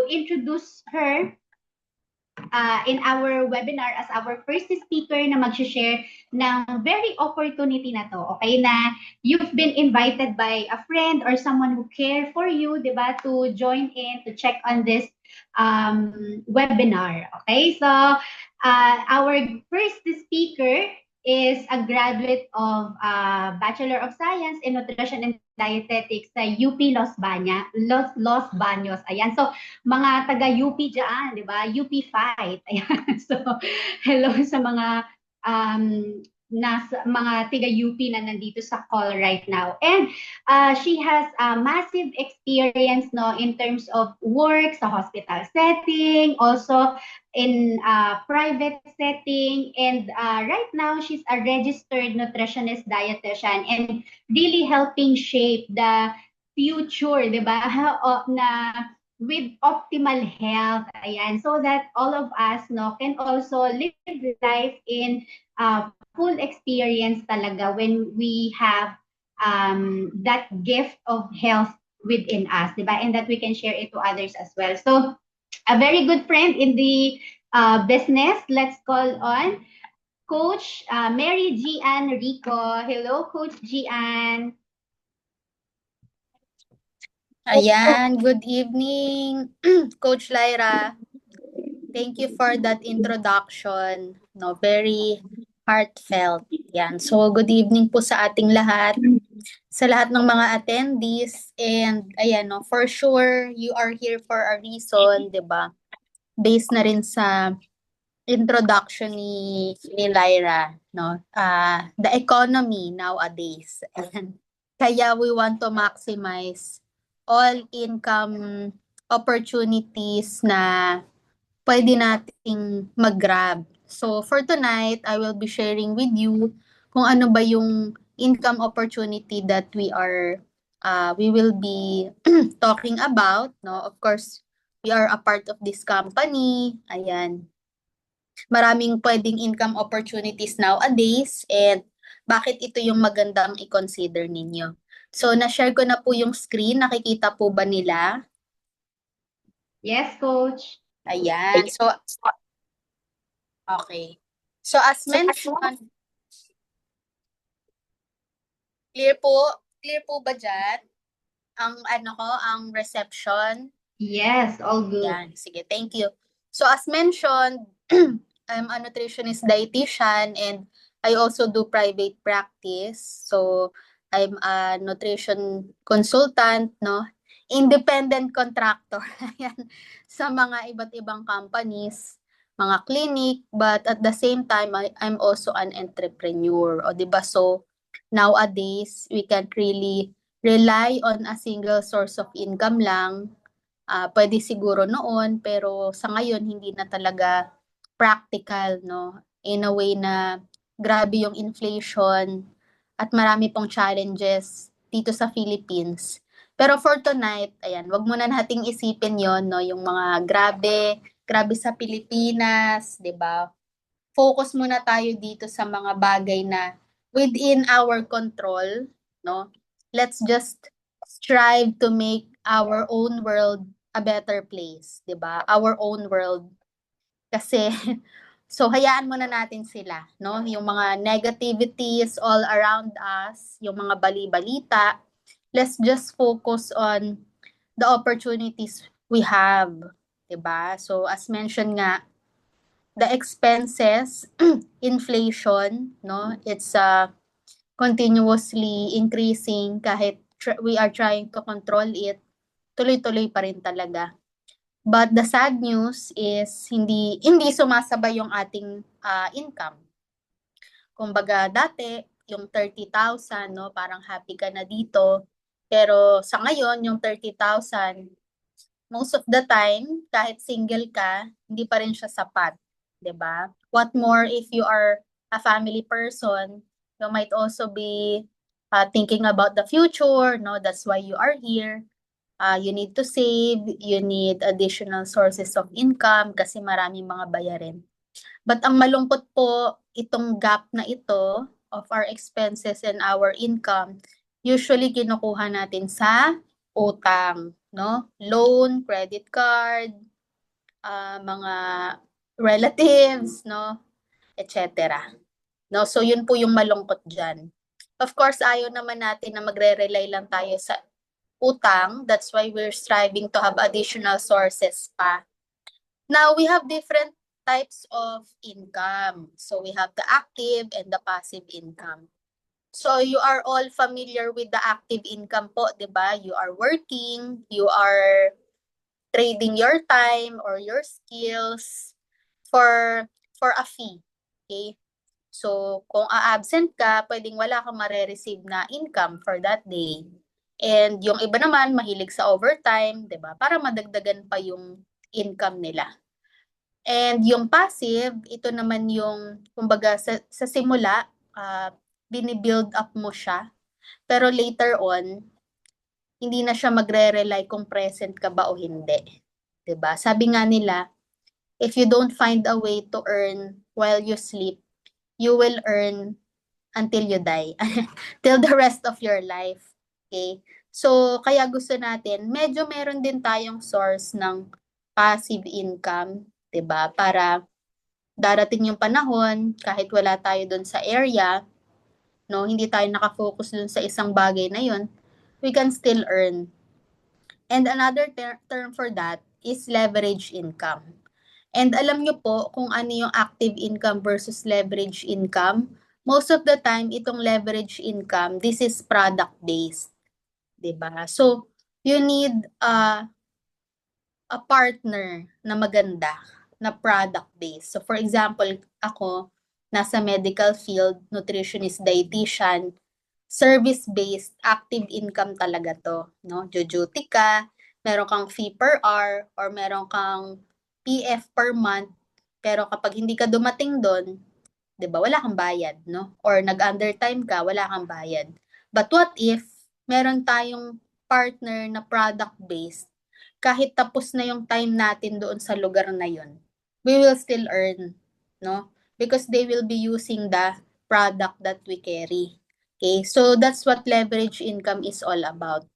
introduce her in our webinar as our first speaker na mag-share ng very opportunity na to, okay, na you've been invited by a friend or someone who care for you, di ba, to join in, to check on this webinar, okay? So, our first speaker is a graduate of Bachelor of Science in Nutrition and Dietetics sa UP Los Baños. Ayan. So, mga taga-UP dyan, di ba? UP Fight. Ayan. So, hello sa mga mga tiga-UP na nandito sa call right now. And she has a massive experience no in terms of work sa hospital setting, also in private setting, and right now she's a registered nutritionist dietitian and really helping shape the future, 'di ba? Na with optimal health, ayan, so that all of us no can also live life in full experience talaga when we have that gift of health within us, diba? And that we can share it to others as well. So, a very good friend in the business. Let's call on Coach Mary Gian Rico. Hello, Coach Gian. Ayan, good evening, Coach Lyra. Thank you for that introduction. No, very heartfelt. Yan. So, good evening po sa ating lahat, sa lahat ng mga attendees. And ayan, no, for sure, you are here for a reason, 'di ba? Based na rin sa introduction ni Lyra, no? The economy nowadays. And kaya we want to maximize all income opportunities na pwede nating mag-grab. So for tonight, I will be sharing with you kung ano ba yung income opportunity that we will be talking about, no? Of course, we are a part of this company. Ayan. Maraming pwedeng income opportunities nowadays, and bakit ito yung magandang i-consider ninyo. So, na-share ko na po yung screen. Nakikita po ba nila? Yes, Coach. Ayan. So, okay. So, as mentioned, clear po ba dyan? Ang reception? Yes, all good. Yan. Sige, thank you. So, as mentioned, I'm a nutritionist dietitian and I also do private practice. So, I'm a nutrition consultant, no? Independent contractor yan, sa mga iba't ibang companies, mga clinic, but at the same time, I'm also an entrepreneur. O, di ba? So, nowadays, we can't really rely on a single source of income lang. Pwede siguro noon, pero sa ngayon, hindi na talaga practical, no? In a way na grabe yung inflation at marami pong challenges dito sa Philippines. Pero for tonight, ayan, wag muna nating isipin yon, no? Yung mga grabe sa Pilipinas, 'di ba? Focus muna tayo dito sa mga bagay na within our control, no? Let's just strive to make our own world a better place, 'di ba? Our own world. Kasi so hayaan muna natin sila, no? Yung mga negativities all around us, yung mga bali-balita, let's just focus on the opportunities we have, 'di ba? So as mentioned nga, the expenses, inflation, no? It's continuously increasing kahit we are trying to control it, tuloy-tuloy pa rin talaga. But the sad news is hindi sumasabay yung ating income. Kumbaga dati, yung 30,000, no, parang happy ka na dito. Pero sa ngayon, yung 30,000, most of the time, kahit single ka, hindi pa rin siya sapat, 'di ba? What more if you are a family person, you might also be thinking about the future, no? That's why you are here. You need to save, you need additional sources of income kasi maraming mga bayarin. But ang malungkot po, itong gap na ito of our expenses and our income, usually kinukuha natin sa utang, no? Loan, credit card, mga relatives, no? Etc. No? So, yun po yung malungkot dyan. Of course, ayaw naman natin na magre-rely lang tayo sa utang. That's why we're striving to have additional sources pa. Now, we have different types of income. So, we have the active and the passive income. So, you are all familiar with the active income po, di ba? You are working, you are trading your time or your skills for a fee. Okay? So, kung a-absent ka, pwedeng wala kang mare-receive na income for that day. And yung iba naman, mahilig sa overtime, di ba? Para madagdagan pa yung income nila. And yung passive, ito naman yung, kumbaga, sa simula, binibuild up mo siya. Pero later on, hindi na siya magre-rely kung present ka ba o hindi. 'Di ba? Sabi nga nila, if you don't find a way to earn while you sleep, you will earn until you die. Till the rest of your life. Okay? So, kaya gusto natin, medyo meron din tayong source ng passive income, 'di ba? Para darating yung panahon, kahit wala tayo doon sa area, no, hindi tayo nakafocus doon sa isang bagay na yun, we can still earn. And another term for that is leverage income. And alam nyo po kung ano yung active income versus leverage income. Most of the time, itong leverage income, this is product-based. Diba? So, you need a partner na maganda, na product-based. So, for example, ako, nasa medical field, nutritionist, dietitian, service-based, active income talaga to, no? Duty ka, meron kang fee per hour, or meron kang PF per month, pero kapag hindi ka dumating doon, 'di ba, wala kang bayad, no? Or nag-undertime ka, wala kang bayad. But what if meron tayong partner na product-based, kahit tapos na yung time natin doon sa lugar na yun, we will still earn, no? Because they will be using the product that we carry. Okay, so that's what leverage income is all about.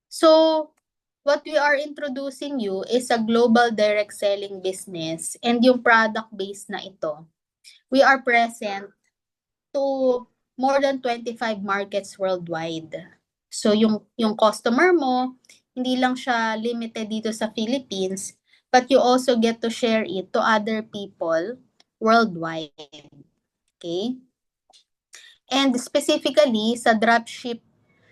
So, what we are introducing you is a global direct selling business, and yung product base na ito, we are present to more than 25 markets worldwide. So, yung customer mo, hindi lang siya limited dito sa Philippines, but you also get to share it to other people worldwide. Okay? And specifically, sa dropship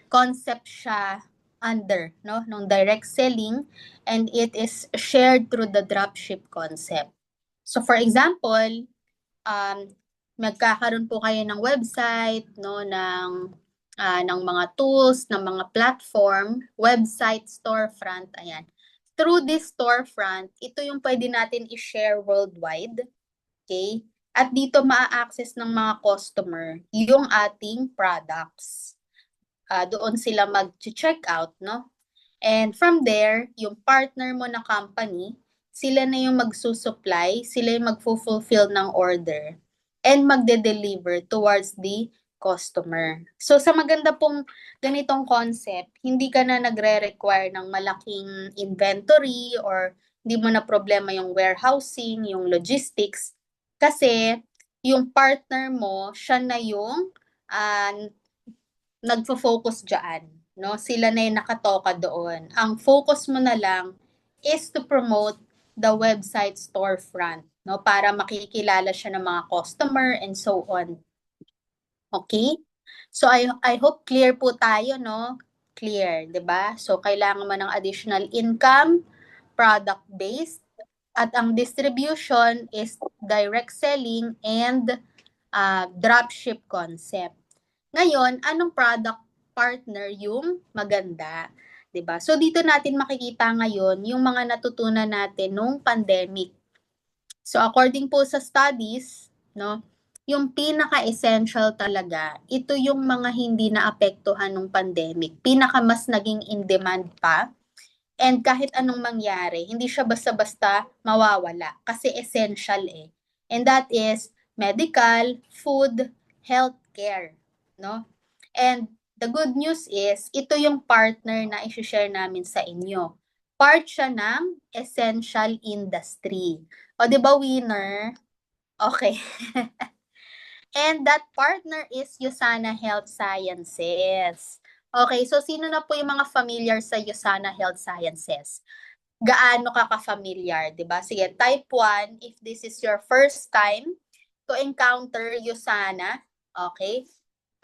concept siya under, no, nung direct selling, and it is shared through the dropship concept. So for example, magkakaroon po kayo ng website, no, ng mga tools, ng mga platform, website, storefront, ayan. Through this storefront, ito yung pwede natin i-share worldwide, okay? At dito maa-access ng mga customer yung ating products. Doon sila mag-check out, no? And from there, yung partner mo na company, sila na yung magsusupply, sila yung magfulfill ng order, and magde-deliver towards the customer. So sa maganda pong ganitong concept, hindi ka na nagre-require ng malaking inventory, or hindi mo na problema yung warehousing, yung logistics, kasi yung partner mo, siya na yung nagfo-focus dyan, no? Sila na yung nakatoka doon. Ang focus mo na lang is to promote the website storefront, no? Para makikilala siya ng mga customer and so on. Okay? So I hope clear po tayo, no? Clear, 'di ba? So kailangan mo ng additional income, product-based, at ang distribution is direct selling and dropship concept. Ngayon, anong product partner yung maganda? 'Di ba? So dito natin makikita ngayon yung mga natutunan natin nung pandemic. So according po sa studies, no, yung pinaka-essential talaga, ito yung mga hindi naapektuhan ng pandemic. Pinaka mas naging in demand pa. And kahit anong mangyari, hindi siya basta-basta mawawala kasi essential eh. And that is medical, food, healthcare, no? And the good news is, ito yung partner na i-share namin sa inyo. Part siya ng essential industry. O, di ba, winner? Okay. And that partner is USANA Health Sciences. Okay, so sino na po yung mga familiar sa USANA Health Sciences? Gaano ka ka-familiar, 'di ba? Sige, type 1 if this is your first time to encounter USANA, okay?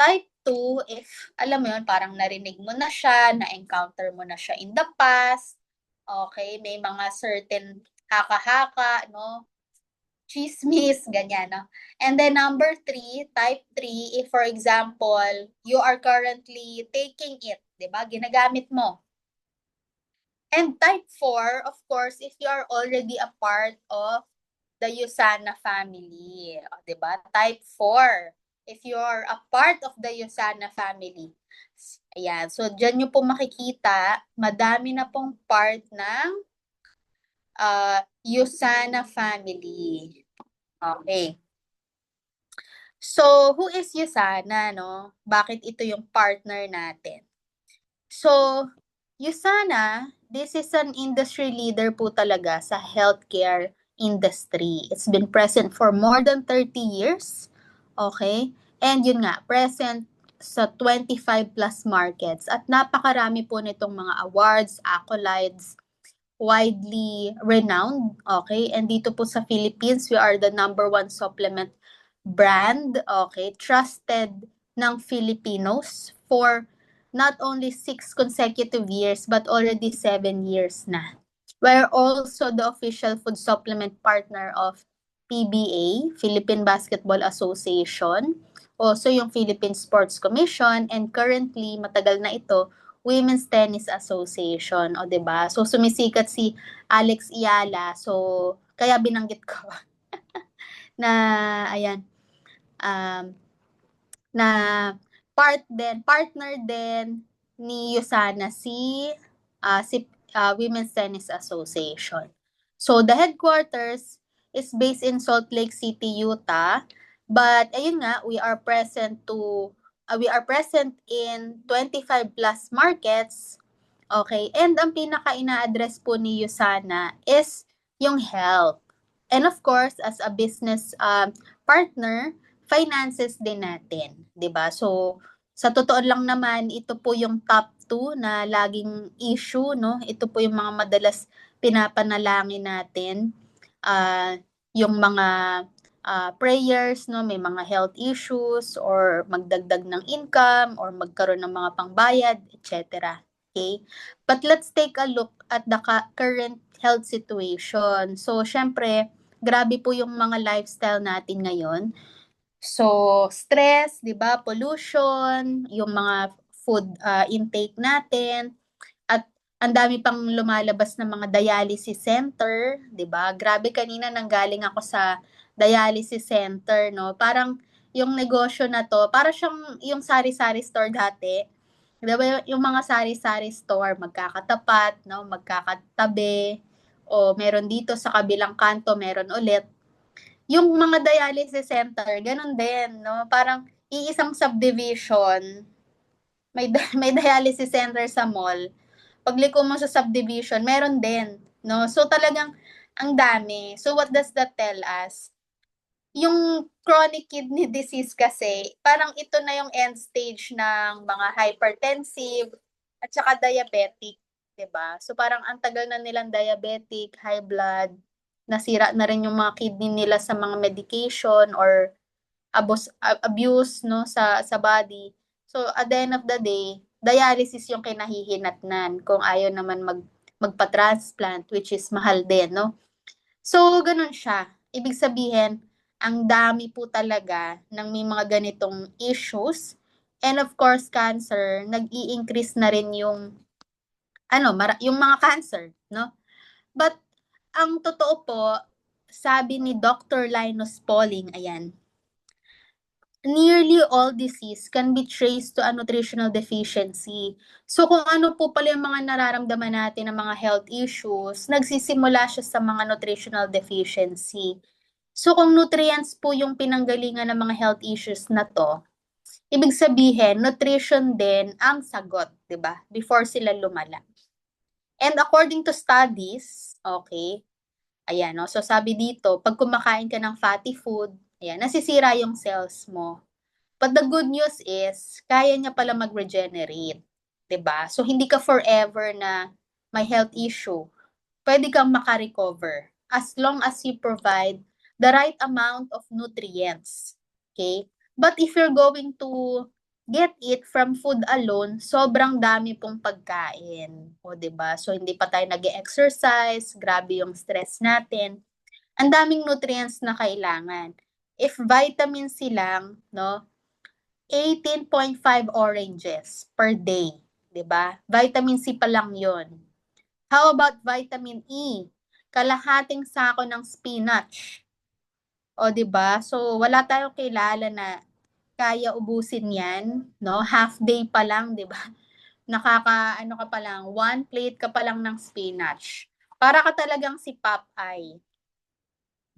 Type 2 if alam mo 'yon, parang narinig mo na siya, na-encounter mo na siya in the past. Okay, may mga certain haka-haka, no? Chismis, ganyan, no? And then number 3, type 3, if for example, you are currently taking it, 'di ba? Ginagamit mo. And type 4, of course, if you are already a part of the USANA family, o, 'di ba? Type 4, if you are a part of the USANA family. Ayan, so diyan niyo po makikita, madami na pong part ng USANA family. Okay. So, who is USANA, no? Bakit ito yung partner natin? So, USANA, this is an industry leader po talaga sa healthcare industry. It's been present for more than 30 years. Okay? And yun nga, present sa 25 plus markets. At napakarami po nitong mga awards, accolades, widely renowned, okay? And dito po sa Philippines, we are the #1 supplement brand, okay? Trusted ng Filipinos for not only 6 consecutive years, but already 7 years na. We're also the official food supplement partner of PBA, Philippine Basketball Association, also yung Philippine Sports Commission, and currently, matagal na ito, Women's Tennis Association, o 'di ba? So sumisikat si Alex Iyala. So kaya binanggit ko na ayan na partner din ni USANA si Women's Tennis Association. So the headquarters is based in Salt Lake City, Utah. But ayun nga, we are present in 25 plus markets. Okay, and ang pinaka ina-address po ni USANA is yung health. And of course, as a business partner, finances din natin, 'di ba? So, sa totoo lang naman, ito po yung top 2 na laging issue, no? Ito po yung mga madalas pinapanalangin natin. Yung mga prayers, no? May mga health issues or magdagdag ng income or magkaroon ng mga pangbayad, etc. Okay? But let's take a look at the current health situation. So, syempre, grabe po yung mga lifestyle natin ngayon. So, stress, 'di ba? Pollution, yung mga food intake natin, at ang dami pang lumalabas na mga dialysis center, 'di ba? Grabe, kanina nanggaling ako sa dialysis center, no? Parang yung negosyo na to, para siyang yung sari-sari store dati. 'Di ba yung mga sari-sari store magkakatapat, no? Magkakatabi, o meron dito sa kabilang kanto, meron ulit. Yung mga dialysis center, ganun din, no? Parang iisang subdivision, may dialysis center sa mall. Pagliko mo sa subdivision, meron din, no? So talagang ang dami. So what does that tell us? Yung chronic kidney disease kasi, parang ito na yung end stage ng mga hypertensive at saka diabetic, 'di ba? So parang ang tagal na nilang diabetic, high blood, nasira na rin yung mga kidney nila sa mga medication or abuse, no, sa body. So at the end of the day, dialysis yung kinahihinatnan kung ayaw naman magpa-transplant, which is mahal din, no? So ganun siya. Ibig sabihin, ang dami po talaga ng may mga ganitong issues. And of course, cancer, nag-i-increase na rin yung yung mga cancer, no? But ang totoo po, sabi ni Dr. Linus Pauling, ayan, nearly all disease can be traced to a nutritional deficiency. So kung ano po pala yung mga nararamdaman natin ng mga health issues, nagsisimula siya sa mga nutritional deficiency. So kung nutrients po yung pinanggalingan ng mga health issues na to, ibig sabihin, nutrition din ang sagot, di ba? Before sila lumala. And according to studies, okay, ayan, no? So sabi dito, pag kumakain ka ng fatty food, ayan, nasisira yung cells mo. But the good news is, kaya niya pala mag-regenerate, 'di ba? So hindi ka forever na may health issue. Pwede kang makarecover as long as you provide the right amount of nutrients. Okay? But if you're going to get it from food alone, sobrang dami pong pagkain. O, 'di ba? So hindi pa tayo nag-exercise, grabe yung stress natin. Ang daming nutrients na kailangan. If vitamin C lang, no, 18.5 oranges per day, 'di ba? Vitamin C pa lang 'yon. How about vitamin E? Kalahating sako ng spinach. O 'di ba? So wala tayong kilala na kaya ubusin 'yan, no? Half day pa lang, 'di ba? Ano ka pa lang, one plate ka pa lang ng spinach. Para ka talagang si Popeye.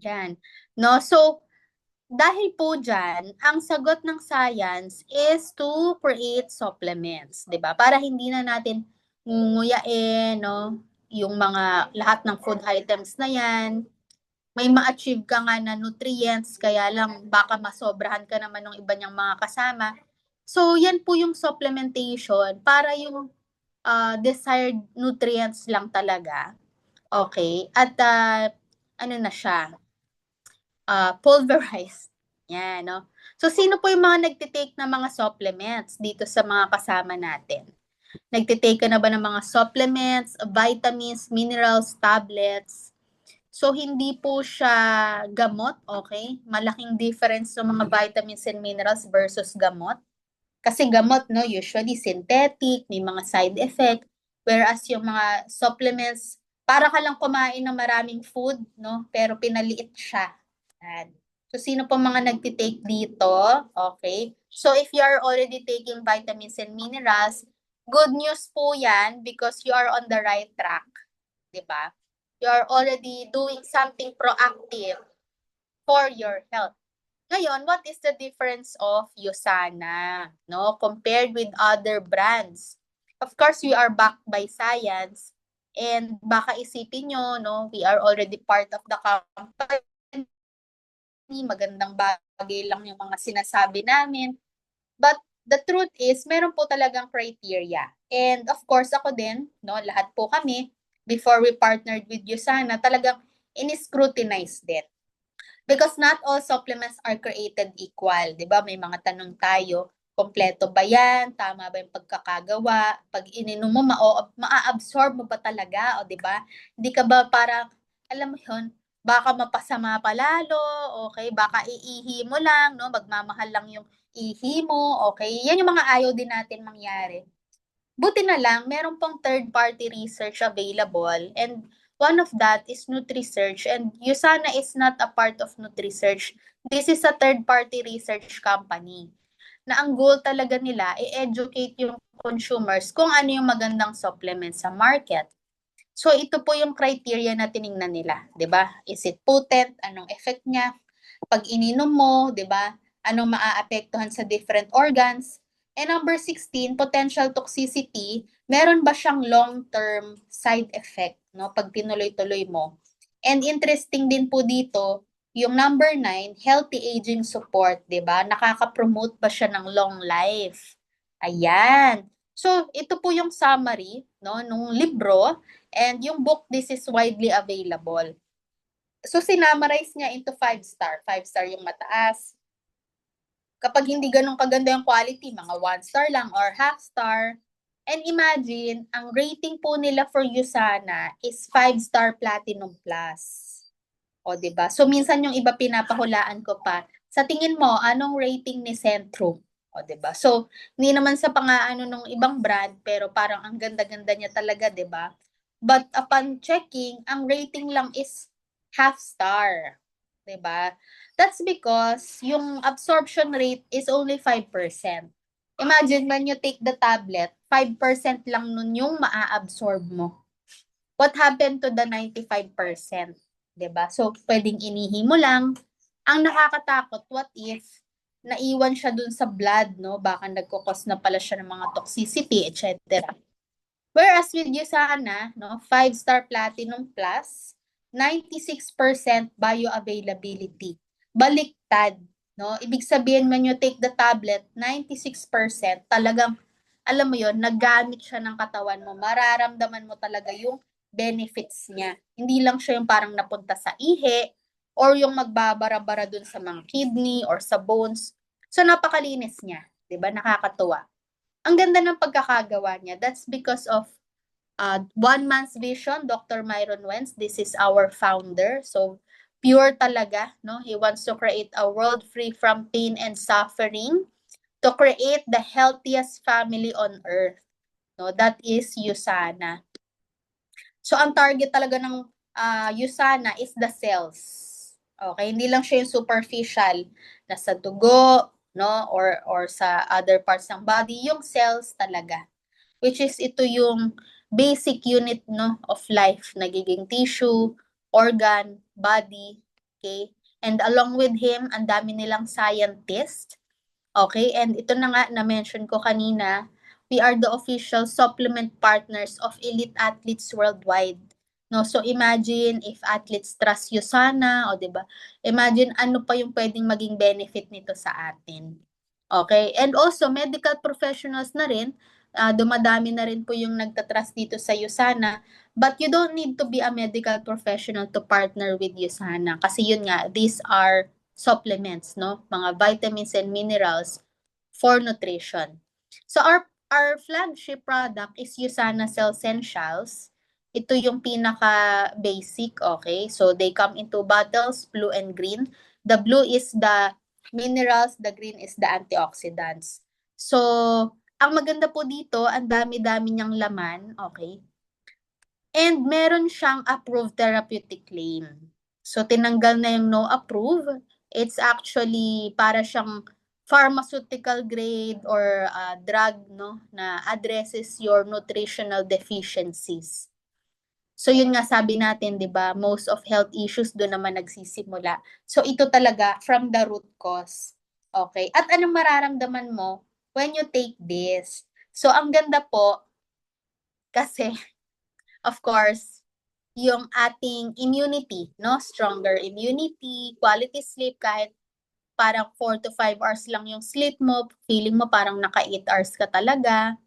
Yan. No? So dahil po dyan, ang sagot ng science is to create supplements, 'di ba? Para hindi na natin ngunguyain, no? Yung mga lahat ng food items na 'yan, may ma-achieve ka nga na nutrients, kaya lang baka masobrahan ka naman ng iba niyang mga kasama. So, yan po yung supplementation para yung desired nutrients lang talaga. Okay? At ano na siya, pulverized. Yan, no? So, sino po yung mga nagtitake ng mga supplements dito sa mga kasama natin? Nagtitake ka na ba ng mga supplements, vitamins, minerals, tablets? So, hindi po siya gamot, okay? Malaking difference sa mga vitamins and minerals versus gamot. Kasi gamot, no, usually synthetic, may mga side effect. Whereas yung mga supplements, para ka lang kumain ng maraming food, no? Pero pinaliit siya. So, sino po mga nagtitake dito? Okay. So, if you are already taking vitamins and minerals, good news po yan because you are on the right track. Diba? You are already doing something proactive for your health. Ngayon, what is the difference of USANA, no, compared with other brands? Of course, we are backed by science, and baka isipin nyo, no, we are already part of the company, magandang bagay lang yung mga sinasabi namin. But the truth is, meron po talagang criteria. And of course, ako din, no, lahat po kami, before we partnered with USANA, talagang in-scrutinize din. Because not all supplements are created equal. Di ba? May mga tanong tayo, kompleto ba yan? Tama ba yung pagkakagawa? Pag ininom mo, maa-absorb mo ba talaga? O di ba? Hindi ka ba parang, alam mo yun, baka mapasama pa lalo, okay? Baka iihi mo lang, no? Magmamahal lang yung ihi mo, okay? Yan yung mga ayaw din natin mangyari. Buti na lang, meron pong third-party research available, and one of that is NutriSearch, and USANA is not a part of NutriSearch. This is a third-party research company na ang goal talaga nila i-educate yung consumers kung ano yung magandang supplement sa market. So ito po yung criteria na tiningnan nila, 'di ba? Is it potent? Anong effect niya? Pag ininom mo, 'di ba? Anong maaapektuhan sa different organs? And number 16, potential toxicity, meron ba siyang long-term side effect, no, pag tinuloy-tuloy mo? And interesting din po dito, yung number 9, healthy aging support, 'di ba? Nakaka-promote ba siya ng long life? Ayan. So, ito po yung summary, no, nung libro, and yung book, this is widely available. So, sinamarize niya into 5-star. 5-star yung mataas. Kapag hindi ganun kaganda yung quality, mga 1-star lang or half-star. And imagine, ang rating po nila for USANA is 5-star Platinum Plus. O, diba? So, minsan yung iba pinapahulaan ko pa, sa tingin mo, anong rating ni Centrum? O, diba? So, hindi naman sa pangaano ng ibang brand, pero parang ang ganda-ganda niya talaga, diba? But upon checking, ang rating lang is half-star. Diba? That's because yung absorption rate is only 5%. Imagine when you take the tablet, 5% lang nun yung maa-absorb mo. What happened to the 95%? Diba? So, pwedeng inihi mo lang. Ang nakakatakot, what if naiwan siya dun sa blood, no? Baka nagkukos na pala siya ng mga toxicity, etc. Whereas with Usana, no, 5-star platinum plus, 96% bioavailability. Baliktad, no? Ibig sabihin when you take the tablet, 96% talagang, alam mo yon, naggamit siya ng katawan mo. Mararamdaman mo talaga yung benefits niya. Hindi lang siya yung parang napunta sa ihi or yung magbabara-bara dun sa mga kidney or sa bones. So napakalinis niya, 'di ba? Nakakatuwa. Ang ganda ng pagkakagawa niya. That's because of One Man's Vision, Dr. Myron Wentz. This is our founder. So, pure talaga, no? He wants to create a world free from pain and suffering, to create the healthiest family on earth. No, that is Usana. So, ang target talaga ng Usana is the cells. Okay, hindi lang siya yung superficial na sa dugo, no, or sa other parts ng body, yung cells talaga. Which is ito yung basic unit, no, of life, nagiging tissue, organ, body, okay? And along with him, ang dami nilang scientist, okay? And ito na nga, na-mention ko kanina, we are the official supplement partners of elite athletes worldwide. No, so imagine if athletes trust Usana, o 'di ba? Imagine ano pa yung pwedeng maging benefit nito sa atin. Okay? And also medical professionals na rin, dumadami na rin po yung nagtatrust dito sa Usana, but you don't need to be a medical professional to partner with Usana kasi yun nga, these are supplements, no? Mga vitamins and minerals for nutrition. So our flagship product is Usana Cell Essentials. Ito yung pinaka basic, okay? So they come in two bottles, blue and green. The blue is the minerals, the green is the antioxidants. So, ang maganda po dito, ang dami-dami niyang laman, okay? And meron siyang approved therapeutic claim. So, tinanggal na yung no approve. It's actually para siyang pharmaceutical grade or drug, no, na addresses your nutritional deficiencies. So yun nga sabi natin, 'di ba? Most of health issues doon naman nagsisimula. So ito talaga from the root cause. Okay? At anong mararamdaman mo when you take this? So ang ganda po kasi of course, yung ating immunity, no? Stronger immunity, quality sleep kahit parang 4 to 5 hours lang yung sleep mo, feeling mo parang naka 8 hours ka talaga.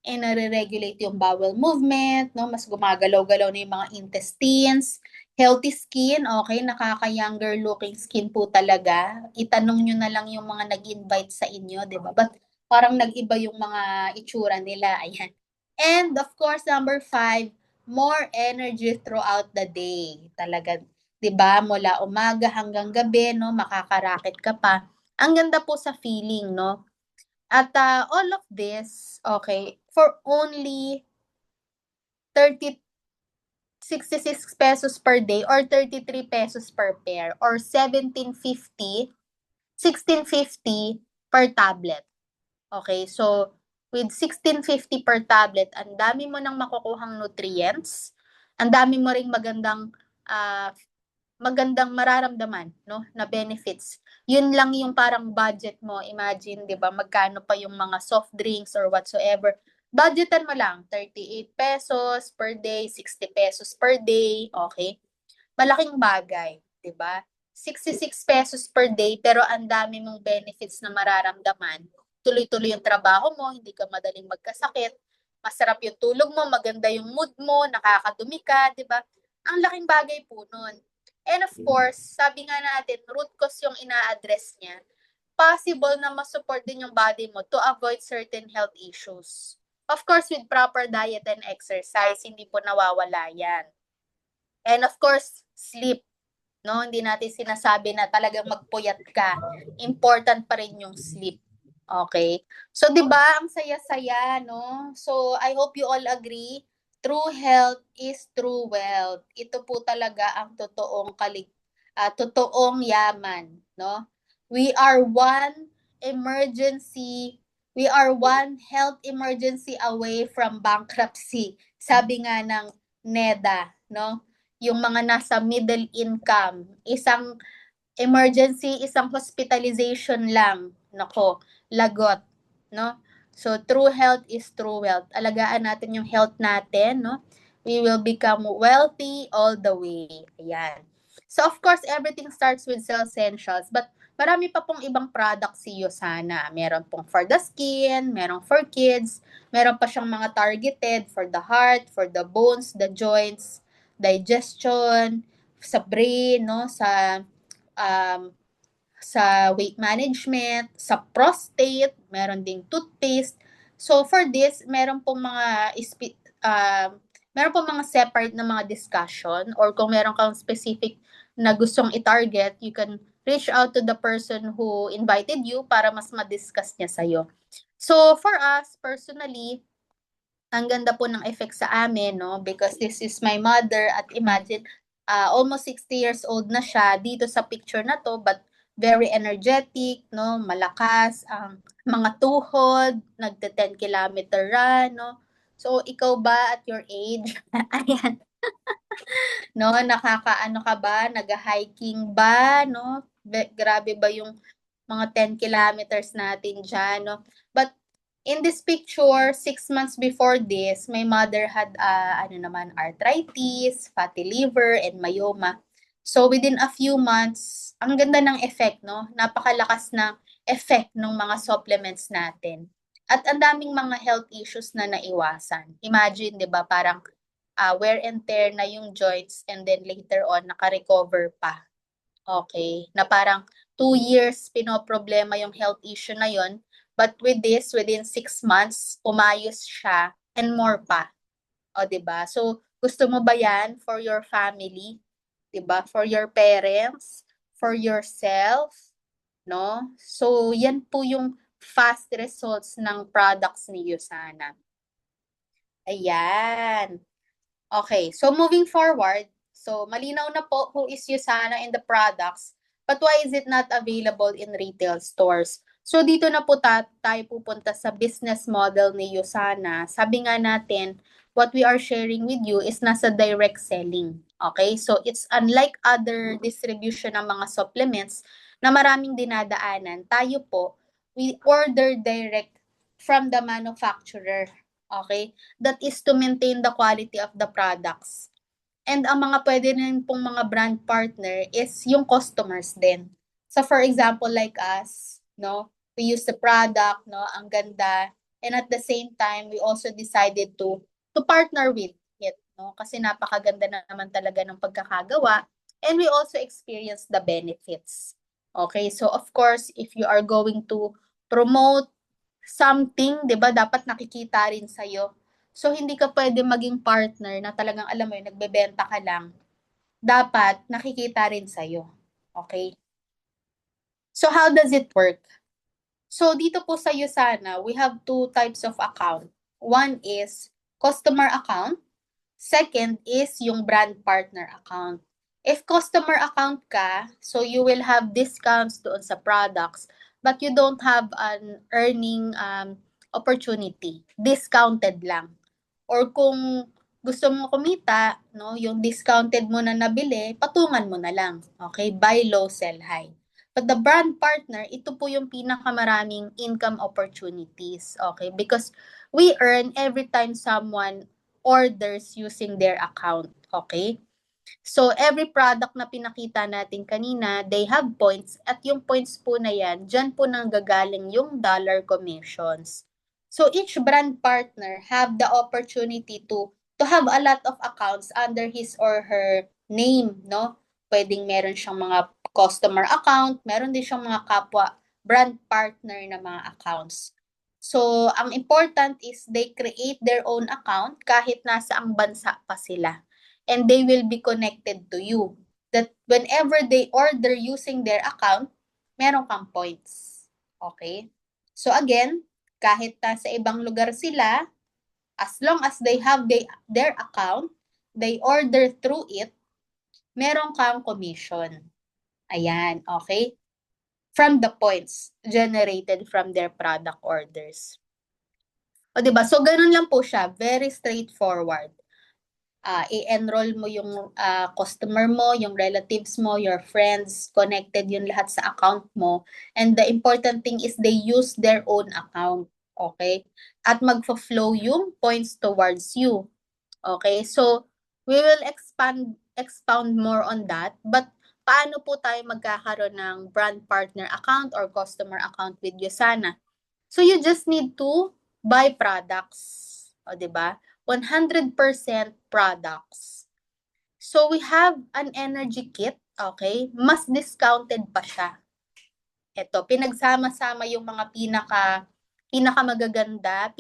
And nare-regulate yung bowel movement, no? Mas gumagalaw-galaw na yung mga intestines. Healthy skin, okay, nakaka-younger looking skin po talaga. Itanong nyo na lang yung mga nag-invite sa inyo, di ba? But parang nag-iba yung mga itsura nila, ayan. And of course, number 5, more energy throughout the day. Talaga, di ba? Mula umaga hanggang gabi, no? Makakarakit ka pa. Ang ganda po sa feeling, no? At all of this, okay, for only 66 pesos per day or 33 pesos per pair or 1650 per tablet. Okay, so with 1650 per tablet, ang dami mo nang makukuhang nutrients, ang dami mo ring magandang mararamdaman, no, na benefits. Yun lang yung parang budget mo. Imagine, 'di ba, magkano pa yung mga soft drinks or whatsoever. Budgetan mo lang 38 pesos per day, 60 pesos per day, okay? Malaking bagay, 'di ba? 66 pesos per day pero ang dami mong benefits na mararamdaman. Tuloy-tuloy yung trabaho mo, hindi ka madaling magkasakit, masarap yung tulog mo, maganda yung mood mo, nakakadumi ka, 'di ba? Ang laking bagay po nun. And of course, sabi nga natin, root cause yung ina-address niya. Possible na ma-support din yung body mo to avoid certain health issues. Of course, with proper diet and exercise, hindi po nawawala yan. And of course, sleep. No, hindi natin sinasabi na talagang magpuyat ka. Important pa rin yung sleep. Okay? So, 'di ba, ang saya-saya, no? So, I hope you all agree. True health is true wealth. Ito po talaga ang totoong yaman, no? We are emergency, we are one health emergency away from bankruptcy. Sabi nga ng NEDA, no? Yung mga nasa middle income, isang emergency, isang hospitalization lang, Nako, lagot, no? So, true health is true wealth. Alagaan natin yung health natin, no? We will become wealthy all the way. Ayan. So, of course, everything starts with Cellsentials. But, marami pa pong ibang products si Yosana. Meron pong for the skin, meron for kids, meron pa siyang mga targeted for the heart, for the bones, the joints, digestion, sa brain, no? Um, sa weight management, sa prostate, meron ding toothpaste. So for this, meron pong mga separate na mga discussion, or kung meron kang specific na gustong i-target, you can reach out to the person who invited you para mas ma-discuss niya sa'yo. So for us, personally, ang ganda po ng effect sa amin, no? Because this is my mother, at imagine, almost 60 years old na siya dito sa picture na to, but very energetic, no? Malakas ang mga tuhod, nagte 10 kilometer run, no? So, ikaw ba at your age? Ayan, no? Nakakaano ka ba? Nag-hiking ba, no? Grabe ba yung mga 10 kilometers natin dyan, no? But in this picture, 6 months before this, my mother had arthritis, fatty liver, and myoma. So within a few months, ang ganda ng effect, no? Napakalakas ng effect ng mga supplements natin. At ang daming mga health issues na naiwasan. Imagine, 'di ba, parang wear and tear na yung joints, and then later on naka-recover pa. Okay, na parang 2 years pinoproblema yung health issue na yon. But with this, within 6 months, umayos siya and more pa. O, 'di ba? So, gusto mo ba 'yan for your family? 'Di ba? For your parents, for yourself, no? So, 'yan po yung fast results ng products ni Yosana. Ayan. Okay, so moving forward, so malinaw na po who is Yosana in the products, but why is it not available in retail stores? So dito na po tayo pupunta sa business model ni Yosana. Sabi nga natin, what we are sharing with you is nasa direct selling. Okay, so it's unlike other distribution ng mga supplements na maraming dinadaanan. Tayo po, we order direct from the manufacturer. Okay, that is to maintain the quality of the products. And ang mga pwede rin pong mga brand partner is yung customers din. So for example, like us, no, we use the product, no, ang ganda, and at the same time, we also decided to partner with it, no, kasi napakaganda na naman talaga ng pagkakagawa, and we also experience the benefits. Okay, so of course, if you are going to promote something, 'di ba, dapat nakikita rin sa'yo. So, hindi ka pwede maging partner na talagang alam mo yun, nagbebenta ka lang. Dapat nakikita rin sa'yo. Okay? So, how does it work? So, dito po sa Yosana, we have 2 types of account. One is customer account. Second is yung brand partner account. If customer account ka, so you will have discounts doon sa products, but you don't have an earning opportunity. Discounted lang. Or kung gusto mo kumita, no, yung discounted mo na nabili, patungan mo na lang. Okay? Buy low, sell high. But the brand partner, ito po yung pinakamaraming income opportunities. Okay? Because we earn every time someone orders using their account. Okay? So, every product na pinakita natin kanina, they have points. At yung points po na yan, dyan po nanggagaling yung dollar commissions. So, each brand partner have the opportunity to have a lot of accounts under his or her name, no? Pwedeng meron siyang mga customer account, meron din siyang mga kapwa brand partner na mga accounts. So, ang important is they create their own account kahit nasa ang bansa pa sila. And they will be connected to you. That whenever they order using their account, meron kang points. Okay? So again, kahit sa ibang lugar sila, as long as they have their account, they order through it, meron kang commission. Ayan, okay? From the points generated from their product orders. O, diba? So, ganun lang po siya. Very straightforward. i-enroll mo yung customer mo, yung relatives mo, your friends, connected yun lahat sa account mo. And the important thing is they use their own account. Okay? At magfo-flow yung points towards you. Okay? So, we will expound more on that. But, paano po tayo magkakaroon ng brand partner account or customer account with Usana? So, you just need to buy products. O, diba? 100% products. So, we have an energy kit. Okay? Mas discounted pa siya. Ito, pinagsama-sama yung mga pinakamagaganda,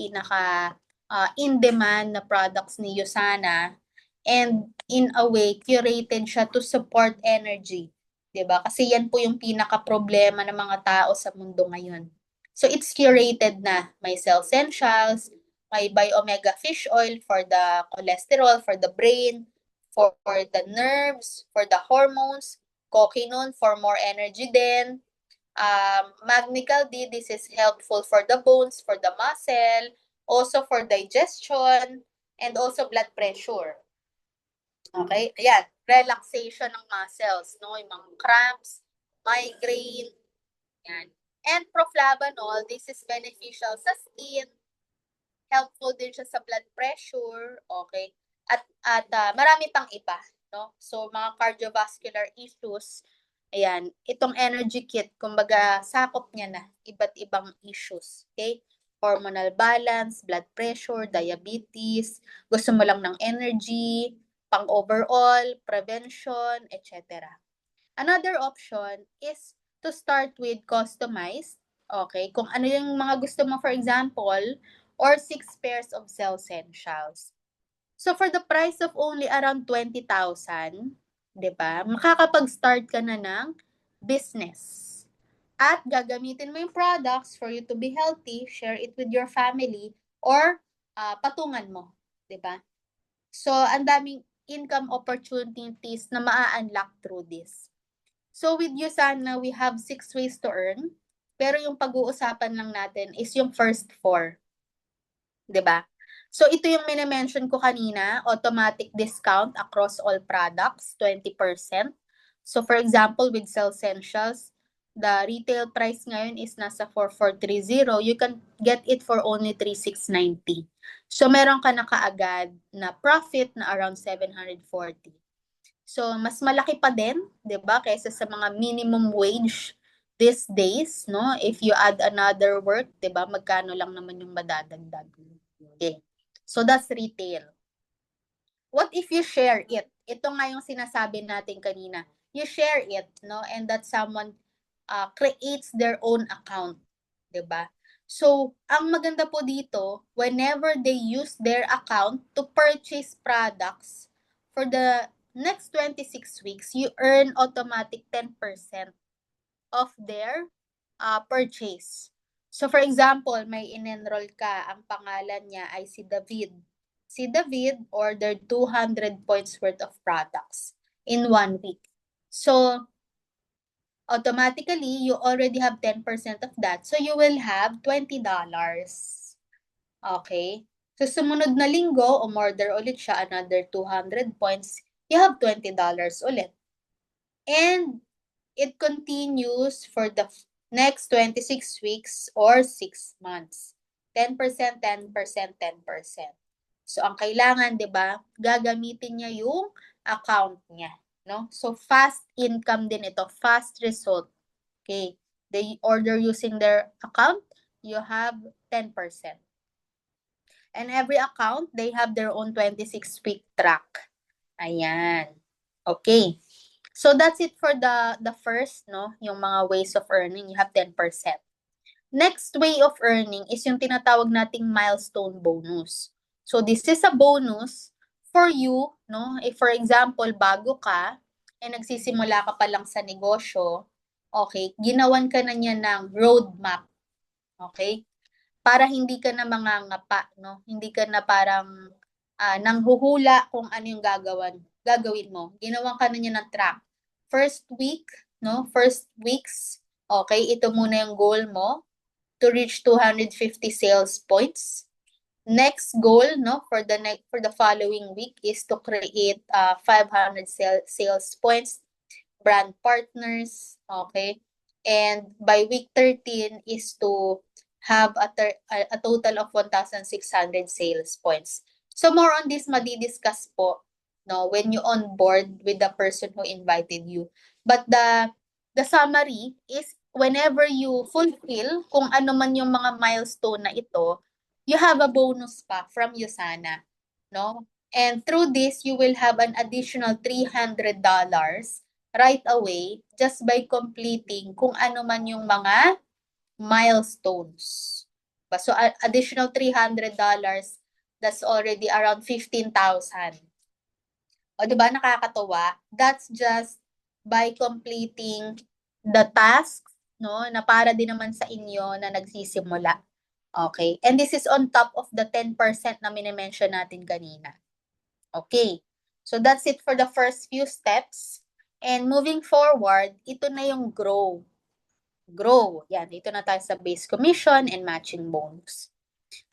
in-demand na products ni Usana, and in a way, curated siya to support energy. 'Di ba? Kasi yan po yung pinaka-problema ng mga tao sa mundo ngayon. So, it's curated na. May Cell Essentials, may Biomega Fish Oil for the cholesterol, for the brain, for the nerves, for the hormones, Coquinone for more energy din, Magnical D, this is helpful for the bones, for the muscle, also for digestion, and also blood pressure. Okay? Ayan, relaxation ng muscles, no? Yung mga cramps, migraine, yan. And proflavanol, this is beneficial sa skin, helpful din siya sa blood pressure, okay? At marami pang iba, no? So, mga cardiovascular issues, ayan, itong energy kit, kumbaga, sakop niya na iba't ibang issues, okay? Hormonal balance, blood pressure, diabetes, gusto mo lang ng energy, pang overall, prevention, etc. Another option is to start with customized, okay? Kung ano yung mga gusto mo, for example, or 6 pairs of Cell Essentials. So for the price of only around 20,000, 'di ba? Makakapag-start ka na ng business. At gagamitin mo yung products for you to be healthy, share it with your family, or patungan mo, 'di ba? So ang daming income opportunities na maa-unlock through this. So with Usana, we have 6 ways to earn. Pero yung pag-uusapan lang natin is yung first 4. 'Di ba? So ito yung mini-mention ko kanina, automatic discount across all products, 20%. So for example, with Cell Essentials, the retail price ngayon is nasa 4,430. You can get it for only 3,690. So meron ka na kaagad na profit na around 740. So, mas malaki pa din, 'di ba, kaysa sa mga minimum wage these days, no? If you add another work, 'di ba, magkano lang naman yung madadagdag. Okay. So, that's retail. What if you share it? Ito nga yung sinasabi natin kanina. You share it, no? And that someone creates their own account, 'di ba? So, ang maganda po dito, whenever they use their account to purchase products for the next 26 weeks, you earn automatic 10% of their purchase. So, for example, may in-enroll ka, ang pangalan niya ay si David. Si David ordered 200 points worth of products in 1 week. So, automatically, you already have 10% of that. So, you will have $20. Okay? So, sumunod na linggo, umorder ulit siya, another 200 points, you have $20 ulit. And it continues for the next 26 weeks or 6 months. 10%, 10%, 10%. So, ang kailangan, di ba, gagamitin niya yung account niya. No? So, fast income din ito, fast result. Okay. They order using their account, you have 10%. And every account, they have their own 26-week track. Ayan. Okay. So that's it for the first, no? Yung mga ways of earning, you have 10%. Next way of earning is yung tinatawag nating milestone bonus. So this is a bonus for you, no? If for example, bago ka, nagsisimula ka pa lang sa negosyo, okay, ginawan ka na niya ng roadmap. Okay? Para hindi ka na mangangapa, no? Hindi ka na parang nanghuhula kung ano yung gagawin mo. Ginawan ka na niya ng track. First week, no? First weeks, okay, ito muna yung goal mo to reach 250 sales points. Next goal, no, for the following week is to create 500 sales points, brand partners, okay? And by week 13 is to have a total of 1,600 sales points. So more on this madidiscuss po, no, when you onboard with the person who invited you. But the summary is whenever you fulfill kung ano man yung mga milestone na ito, you have a bonus pa from USANA, no? And through this, you will have an additional $300 right away just by completing kung ano man yung mga milestones. So, additional $300, that's already around 15,000. O, di ba nakakatuwa? That's just by completing the tasks, no, na para din naman sa inyo na nagsisimula. Okay? And this is on top of the 10% na minimension natin kanina. Okay. So that's it for the first few steps. And moving forward, ito na yung grow. Grow. Yan, dito na tayo sa base commission and matching bonus.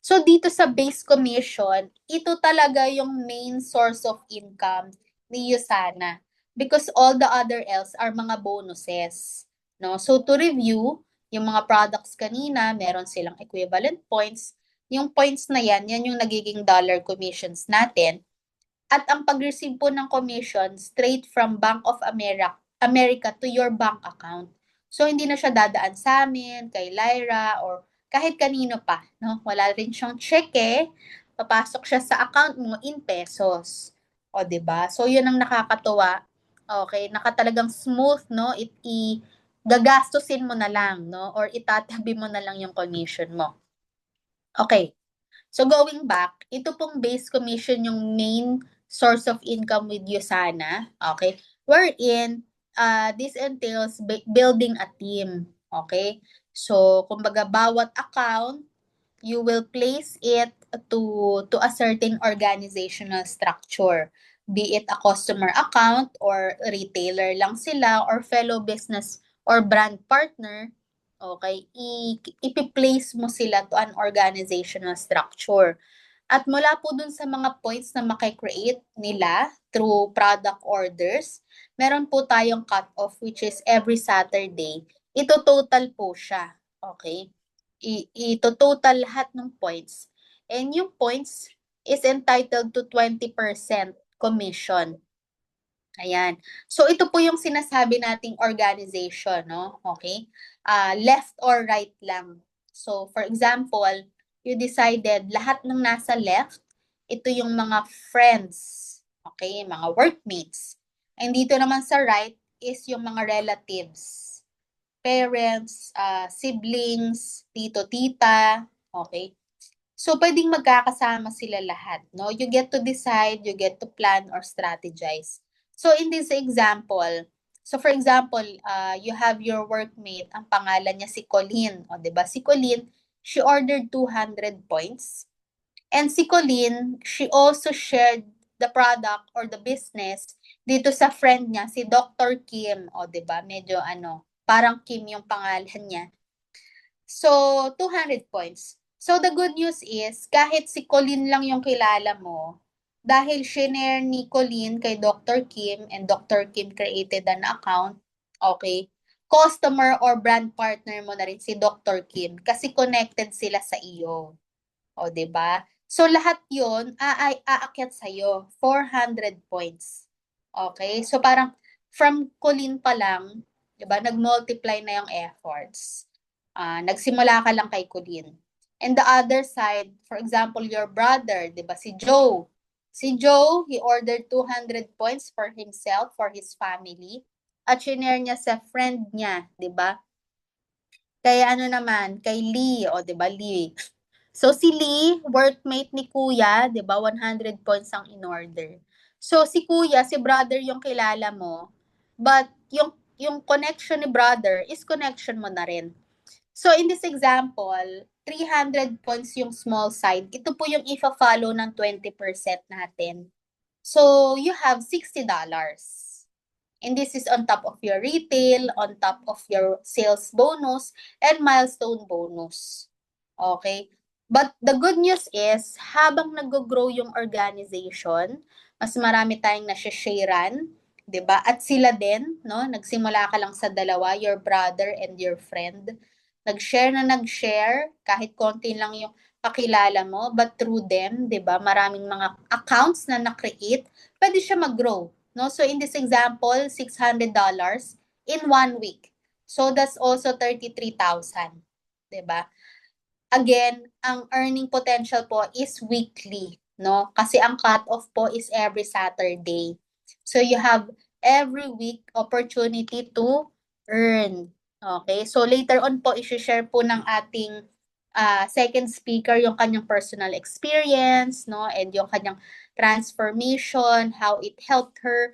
So dito sa base commission, ito talaga yung main source of income ni USANA because all the other else are mga bonuses. No? So to review, yung mga products kanina, meron silang equivalent points. Yung points na yan yung nagiging dollar commissions natin. At ang pag-receive po ng commission straight from Bank of America to your bank account. So hindi na siya dadaan sa amin, kay Lyra, or kahit kanino pa, no? Wala rin siyang cheque, papasok siya sa account mo in pesos. O, 'di ba? So 'yun ang nakakatuwa. Okay, nakatalagang smooth, no? Gagastusin mo na lang, no? Or itatabi mo na lang yung commission mo. Okay. So going back, ito pong base commission yung main source of income with USANA, okay? Wherein, this entails building a team, okay? So, kumbaga, bawat account, you will place it to a certain organizational structure. Be it a customer account or retailer lang sila or fellow business or brand partner, okay? Ipi-place mo sila to an organizational structure. At mula po dun sa mga points na makikreate nila through product orders, meron po tayong cut-off which is every Saturday. Ito total po siya. Okay? Ito total lahat ng points. And yung points is entitled to 20% commission. Ayan. So ito po yung sinasabi nating organization, no? Okay? Left or right lang. So for example, you decided lahat ng nasa left, ito yung mga friends, okay? Mga workmates. And dito naman sa right is yung mga relatives, parents, siblings, tito, tita, okay? So, pwedeng magkakasama sila lahat, no? You get to decide, you get to plan or strategize. So, in this example, so for example, you have your workmate, ang pangalan niya si Colleen, o 'di ba? Si Colleen, she ordered 200 points. And si Colleen, she also shared the product or the business dito sa friend niya, si Dr. Kim, o 'di ba? Medyo parang Kim yung pangalan niya. So, 200 points. So, the good news is, kahit si Colleen lang yung kilala mo, dahil shinare ni Colleen kay Dr. Kim and Dr. Kim created an account, okay, customer or brand partner mo na rin si Dr. Kim kasi connected sila sa iyo. O, 'di ba? So, lahat yun aakyat sa'yo. 400 points. Okay? So, parang from Colleen pa lang, 'di ba, nag-multiply na yung efforts. Nagsimula ka lang kay Colleen. And the other side, for example, your brother, 'di ba, si Joe. Si Joe, he ordered 200 points for himself, for his family, at shinare niya sa friend niya, 'di ba? Kaya naman, kay Lee, o 'di ba, Lee. So si Lee, workmate ni Kuya, 'di ba, 100 points ang in-order. So si Kuya, si brother yung kilala mo, but yung connection ni brother is connection mo na rin. So in this example, 300 points yung small side. Ito po yung ifa-follow ng 20% natin. So you have $60. And this is on top of your retail, on top of your sales bonus, and milestone bonus. Okay? But the good news is, habang nag-grow yung organization, mas marami tayong nasisharean, 'di ba? At sila din, no? Nagsimula ka lang sa dalawa, your brother and your friend. Nag-share, kahit konti lang yung kakilala mo, but through them, 'di ba? Maraming mga accounts na na-create, pwede siya mag-grow, no? So in this example, $600 in 1 week. So that's also 33,000, 'di ba? Again, ang earning potential po is weekly, no? Kasi ang cut-off po is every Saturday. So you have every week opportunity to earn. Okay? So later on po, i-share po ng ating second speaker yung kanyang personal experience, no? And yung kanyang transformation, how it helped her,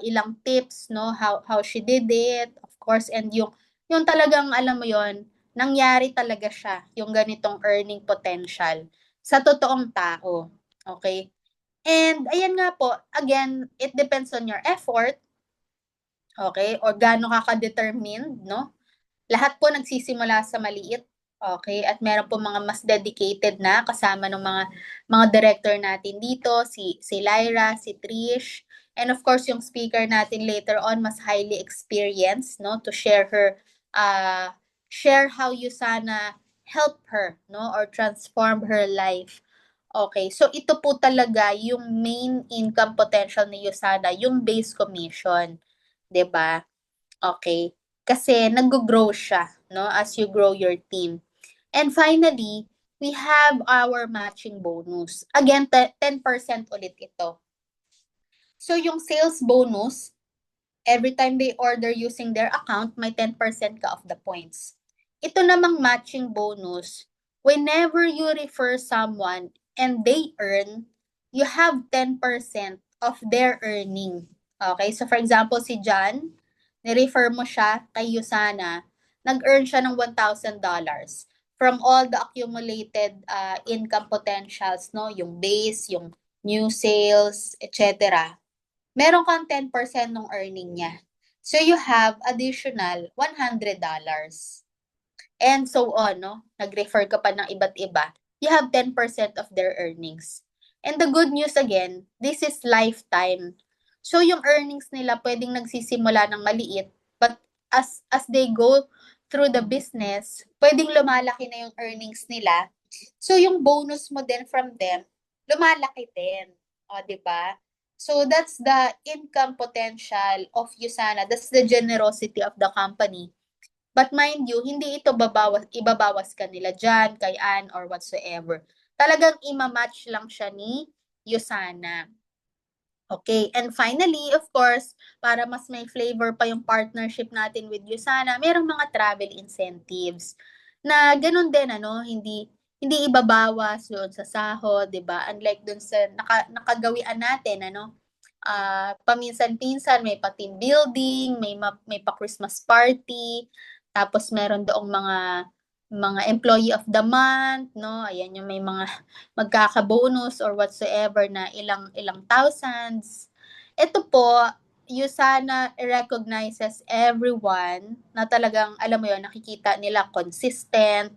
ilang tips, no? How she did it, of course, and yung talagang alam mo yon, nangyari talaga siya, yung ganitong earning potential sa totoong tao. Okay? And ayan nga po, again, it depends on your effort, okay? Or gaano ka ka-determined, no? Lahat po nagsisimula sa maliit, okay? At meron po mga mas dedicated na kasama ng mga director natin dito, si Lyra, si Trish, and of course yung speaker natin later on mas highly experienced, no, to share how you sana help her, no, or transform her life. Okay, so ito po talaga yung main income potential ni Yusana, yung base commission, 'di ba? Okay. Kasi nag-grow siya, no, as you grow your team. And finally, we have our matching bonus. Again, 10% ulit ito. So yung sales bonus, every time they order using their account, may 10% ka of the points. Ito namang matching bonus, whenever you refer someone and they earn, you have 10% of their earning. Okay, so for example, si John, ni-refer mo siya kay Yusana, nag-earn siya ng $1,000 from all the accumulated income potentials, no? Yung base, yung new sales, etc. Meron kang 10% ng earning niya. So you have additional $100. And so on, no? Nag-refer ka pa ng iba't iba. You have 10% of their earnings. And the good news again, this is lifetime. So yung earnings nila pwedeng nagsisimula ng maliit, but as they go through the business, pwedeng lumalaki na yung earnings nila. So yung bonus mo din from them, lumalaki din. O, di ba? So that's the income potential of Usana. That's the generosity of the company. But mind you, hindi ito ibabawas ka nila dyan, kay Ann, or whatsoever. Talagang ima-match lang siya ni Yusana. Okay, and finally, of course, para mas may flavor pa yung partnership natin with Yusana, merong mga travel incentives na ganun din, ano, hindi ibabawas doon sa sahod, 'di ba? Unlike doon sa nakagawian natin, ano, paminsan-pinsan may pa-team building, may pa-Christmas party, tapos meron doong mga employee of the month, no? Ayan yung may mga magkaka-bonus or whatsoever na ilang thousands. Ito po, Usana recognizes everyone na talagang, alam mo yun, nakikita nila consistent,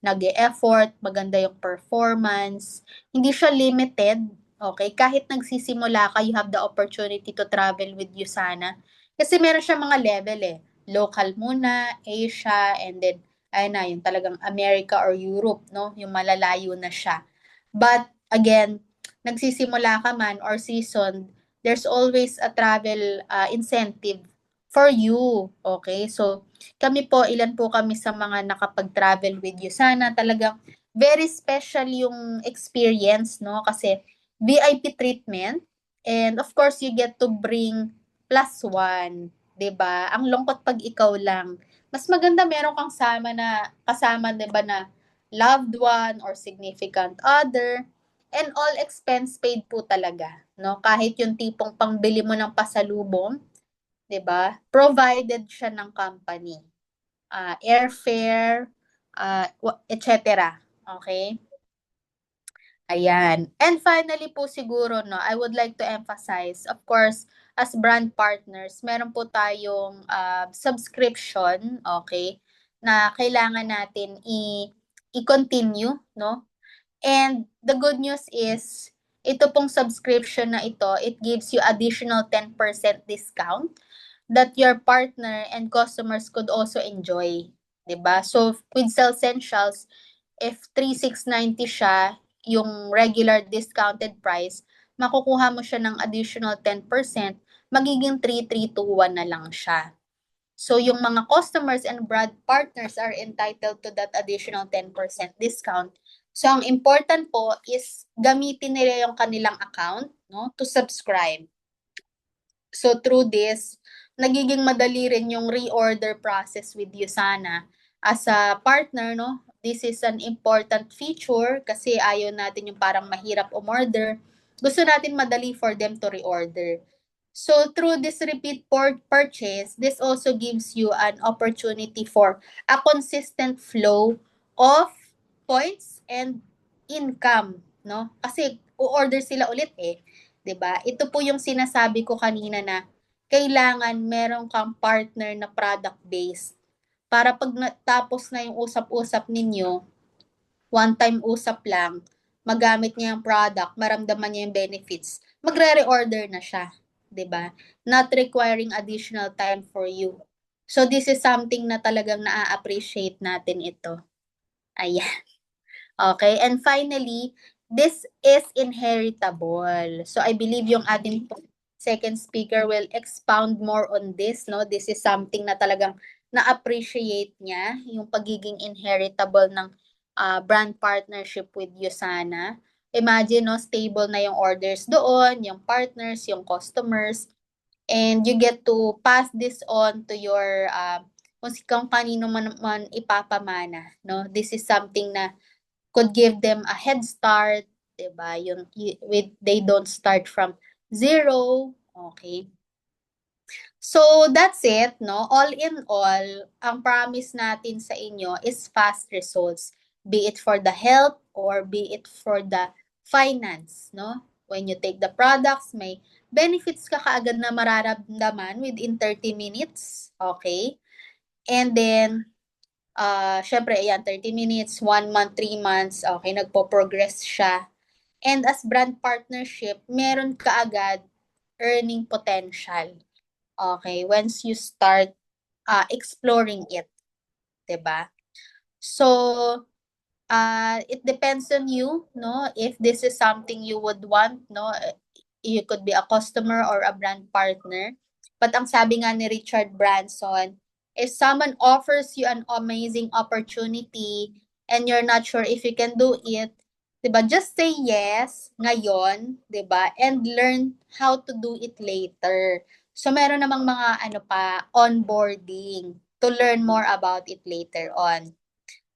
nag-e-effort, maganda yung performance. Hindi siya limited, okay? Kahit nagsisimula ka, you have the opportunity to travel with Usana. Kasi meron siya mga level eh. Local muna, Asia, and then, ayun na, yung talagang America or Europe, no? Yung malalayo na siya. But, again, nagsisimula ka man or season, there's always a travel incentive for you. Okay? So, kami po, ilan po kami sa mga nakapag-travel with you. Sana talagang very special yung experience, no? Kasi VIP treatment, and of course, you get to bring +1, 'di ba? Ang lungkot pag ikaw lang. Mas maganda meron kang kasama, 'di ba, na loved one or significant other, and all expense paid po talaga, no? Kahit yung tipong pangbili mo ng pasalubong, 'di ba? Provided siya ng company. Airfare, etc. Okay? Ayan. And finally po siguro, no, I would like to emphasize, of course, as brand partners, meron po tayong subscription, okay, na kailangan natin i-continue, no? And the good news is, ito pong subscription na ito, it gives you additional 10% discount that your partner and customers could also enjoy. 'Di ba? So, with Cellsentials, if 3,690 siya, yung regular discounted price, makukuha mo siya ng additional 10%, magiging 3,321 na lang siya. So, yung mga customers and brand partners are entitled to that additional 10% discount. So, ang important po is gamitin nila yung kanilang account, no, to subscribe. So, through this, nagiging madali rin yung reorder process with Usana. As a partner, no, this is an important feature kasi ayaw natin yung parang mahirap umorder. Gusto natin madali for them to reorder. So, through this repeat purchase, this also gives you an opportunity for a consistent flow of points and income, no? Kasi o-order sila ulit eh, 'di ba? Ito po yung sinasabi ko kanina na kailangan meron kang partner na product based para pag tapos na yung usap-usap ninyo, one time usap lang, magamit niya yung product, maramdaman niya yung benefits, magre-reorder na siya. 'Di ba? Not requiring additional time for you. So, this is something na talagang naa-appreciate natin ito. Ayan. Okay, and finally, this is inheritable. So, I believe yung ating second speaker will expound more on this, no? This is something na talagang na-appreciate niya, yung pagiging inheritable ng brand partnership with Usana. Imagine, no, stable na yung orders doon, yung partners, yung customers, and you get to pass this on to your kung kanino man ipapamana, no? This is something na could give them a head start, 'di ba? Yung with they don't start from zero, okay? So that's it, no? All in all, ang promise natin sa inyo is fast results, be it for the health or be it for the finance, no? When you take the products, may benefits ka kaagad na mararamdaman within 30 minutes, okay? And then syempre, ayan, 30 minutes, 1 month, 3 months, okay, nagpo-progress siya. And as brand partnership, meron ka agad earning potential. Okay, once you start exploring it, 'di ba? So, it depends on you, no? If this is something you would want, no? You could be a customer or a brand partner. But ang sabi nga ni Richard Branson, if someone offers you an amazing opportunity and you're not sure if you can do it, 'di ba? Just say yes ngayon, 'di ba? And learn how to do it later. So meron namang mga onboarding to learn more about it later on.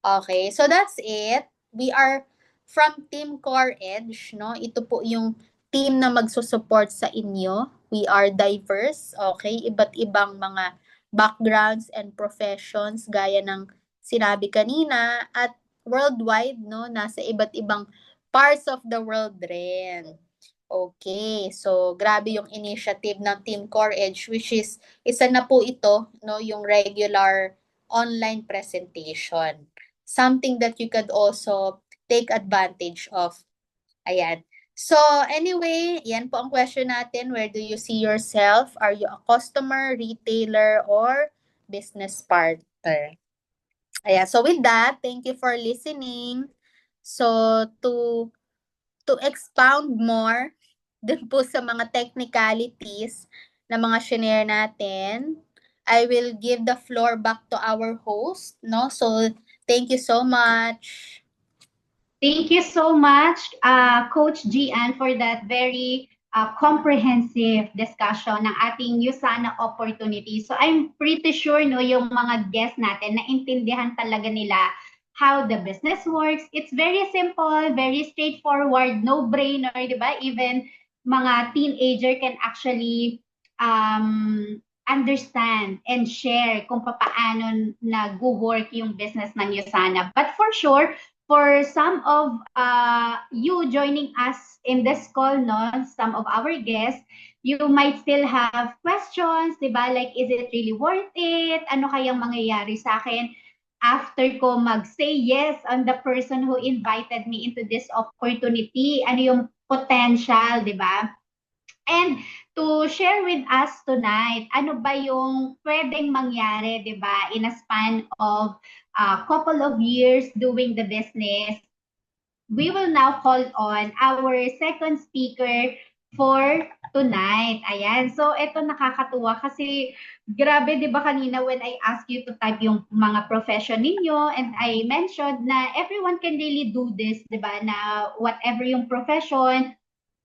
Okay, so that's it. We are from Team Core Edge, no? Ito po yung team na magsusupport sa inyo. We are diverse, okay? Iba't ibang mga backgrounds and professions gaya ng sinabi kanina at worldwide, no? Nasa iba't ibang parts of the world rin. Okay, so grabe yung initiative ng Team Core Edge, which is isa na po ito, no? Yung regular online presentation, something that you could also take advantage of. Ayan. So, anyway, yan po ang question natin. Where do you see yourself? Are you a customer, retailer, or business partner? Ayan. So, with that, thank you for listening. So, to expound more dun po sa mga technicalities na mga shinare natin, I will give the floor back to our host, no? So, thank you so much. Thank you so much, Coach Gian, for that very comprehensive discussion ng ating Usana opportunity. So I'm pretty sure no yung mga guests natin na intindihan talaga nila how the business works. It's very simple, very straightforward, no-brainer, di ba? Even mga teenager can actually understand and share kung paano nag-work yung business ng Usana. But for sure, for some of you joining us in this call, no, some of our guests, you might still have questions, di ba? Like, is it really worth it? Ano kayang mangyayari sa akin? after ko mag-say yes on the person who invited me into this opportunity, ano yung potential, di ba? And to share with us tonight, ano ba yung pwedeng mangyari, di ba, in a span of a couple of years doing the business. We will now call on our second speaker for tonight. Ayan. So, ito nakakatuwa kasi grabe, di ba kanina when I asked you to type yung mga profession ninyo and I mentioned na everyone can really do this, di ba, na whatever yung profession,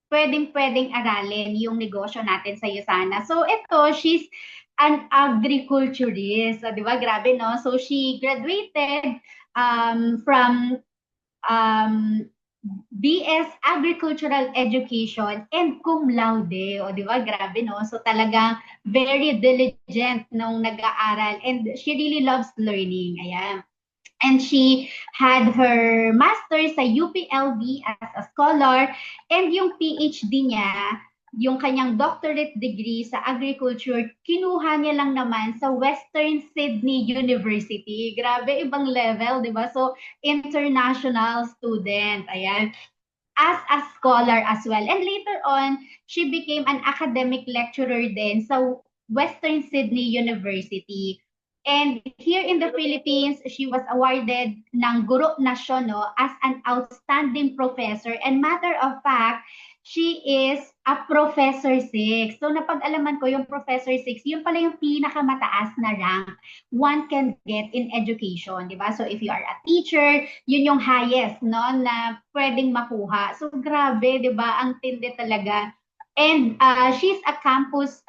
pwedeng-pwedeng aralin yung negosyo natin sa Usana. So, ito, she's an agriculturist. So, di ba? Grabe, no? So, she graduated from um, BS Agricultural Education and cum laude. O, di ba? Grabe, no? So, talagang very diligent nung nag-aaral and she really loves learning. Ayan. And she had her master's sa UPLB as a scholar and yung PhD niya, yung kanyang doctorate degree sa agriculture, kinuha niya lang naman sa Western Sydney University. Grabe, ibang level, di ba? So, international student. Ayan. As a scholar as well. And later on, she became an academic lecturer din sa Western Sydney University. And here in the Philippines, she was awarded ng Guro Nasiono as an outstanding professor. And matter of fact, she is a Professor 6. So napag-alaman ko yung Professor 6, yun pala yung pinakamataas na rank one can get in education, di ba? So if you are a teacher, yun yung highest, no, na pwedeng makuha. So grabe, di ba? Ang tindi talaga. And she was a campus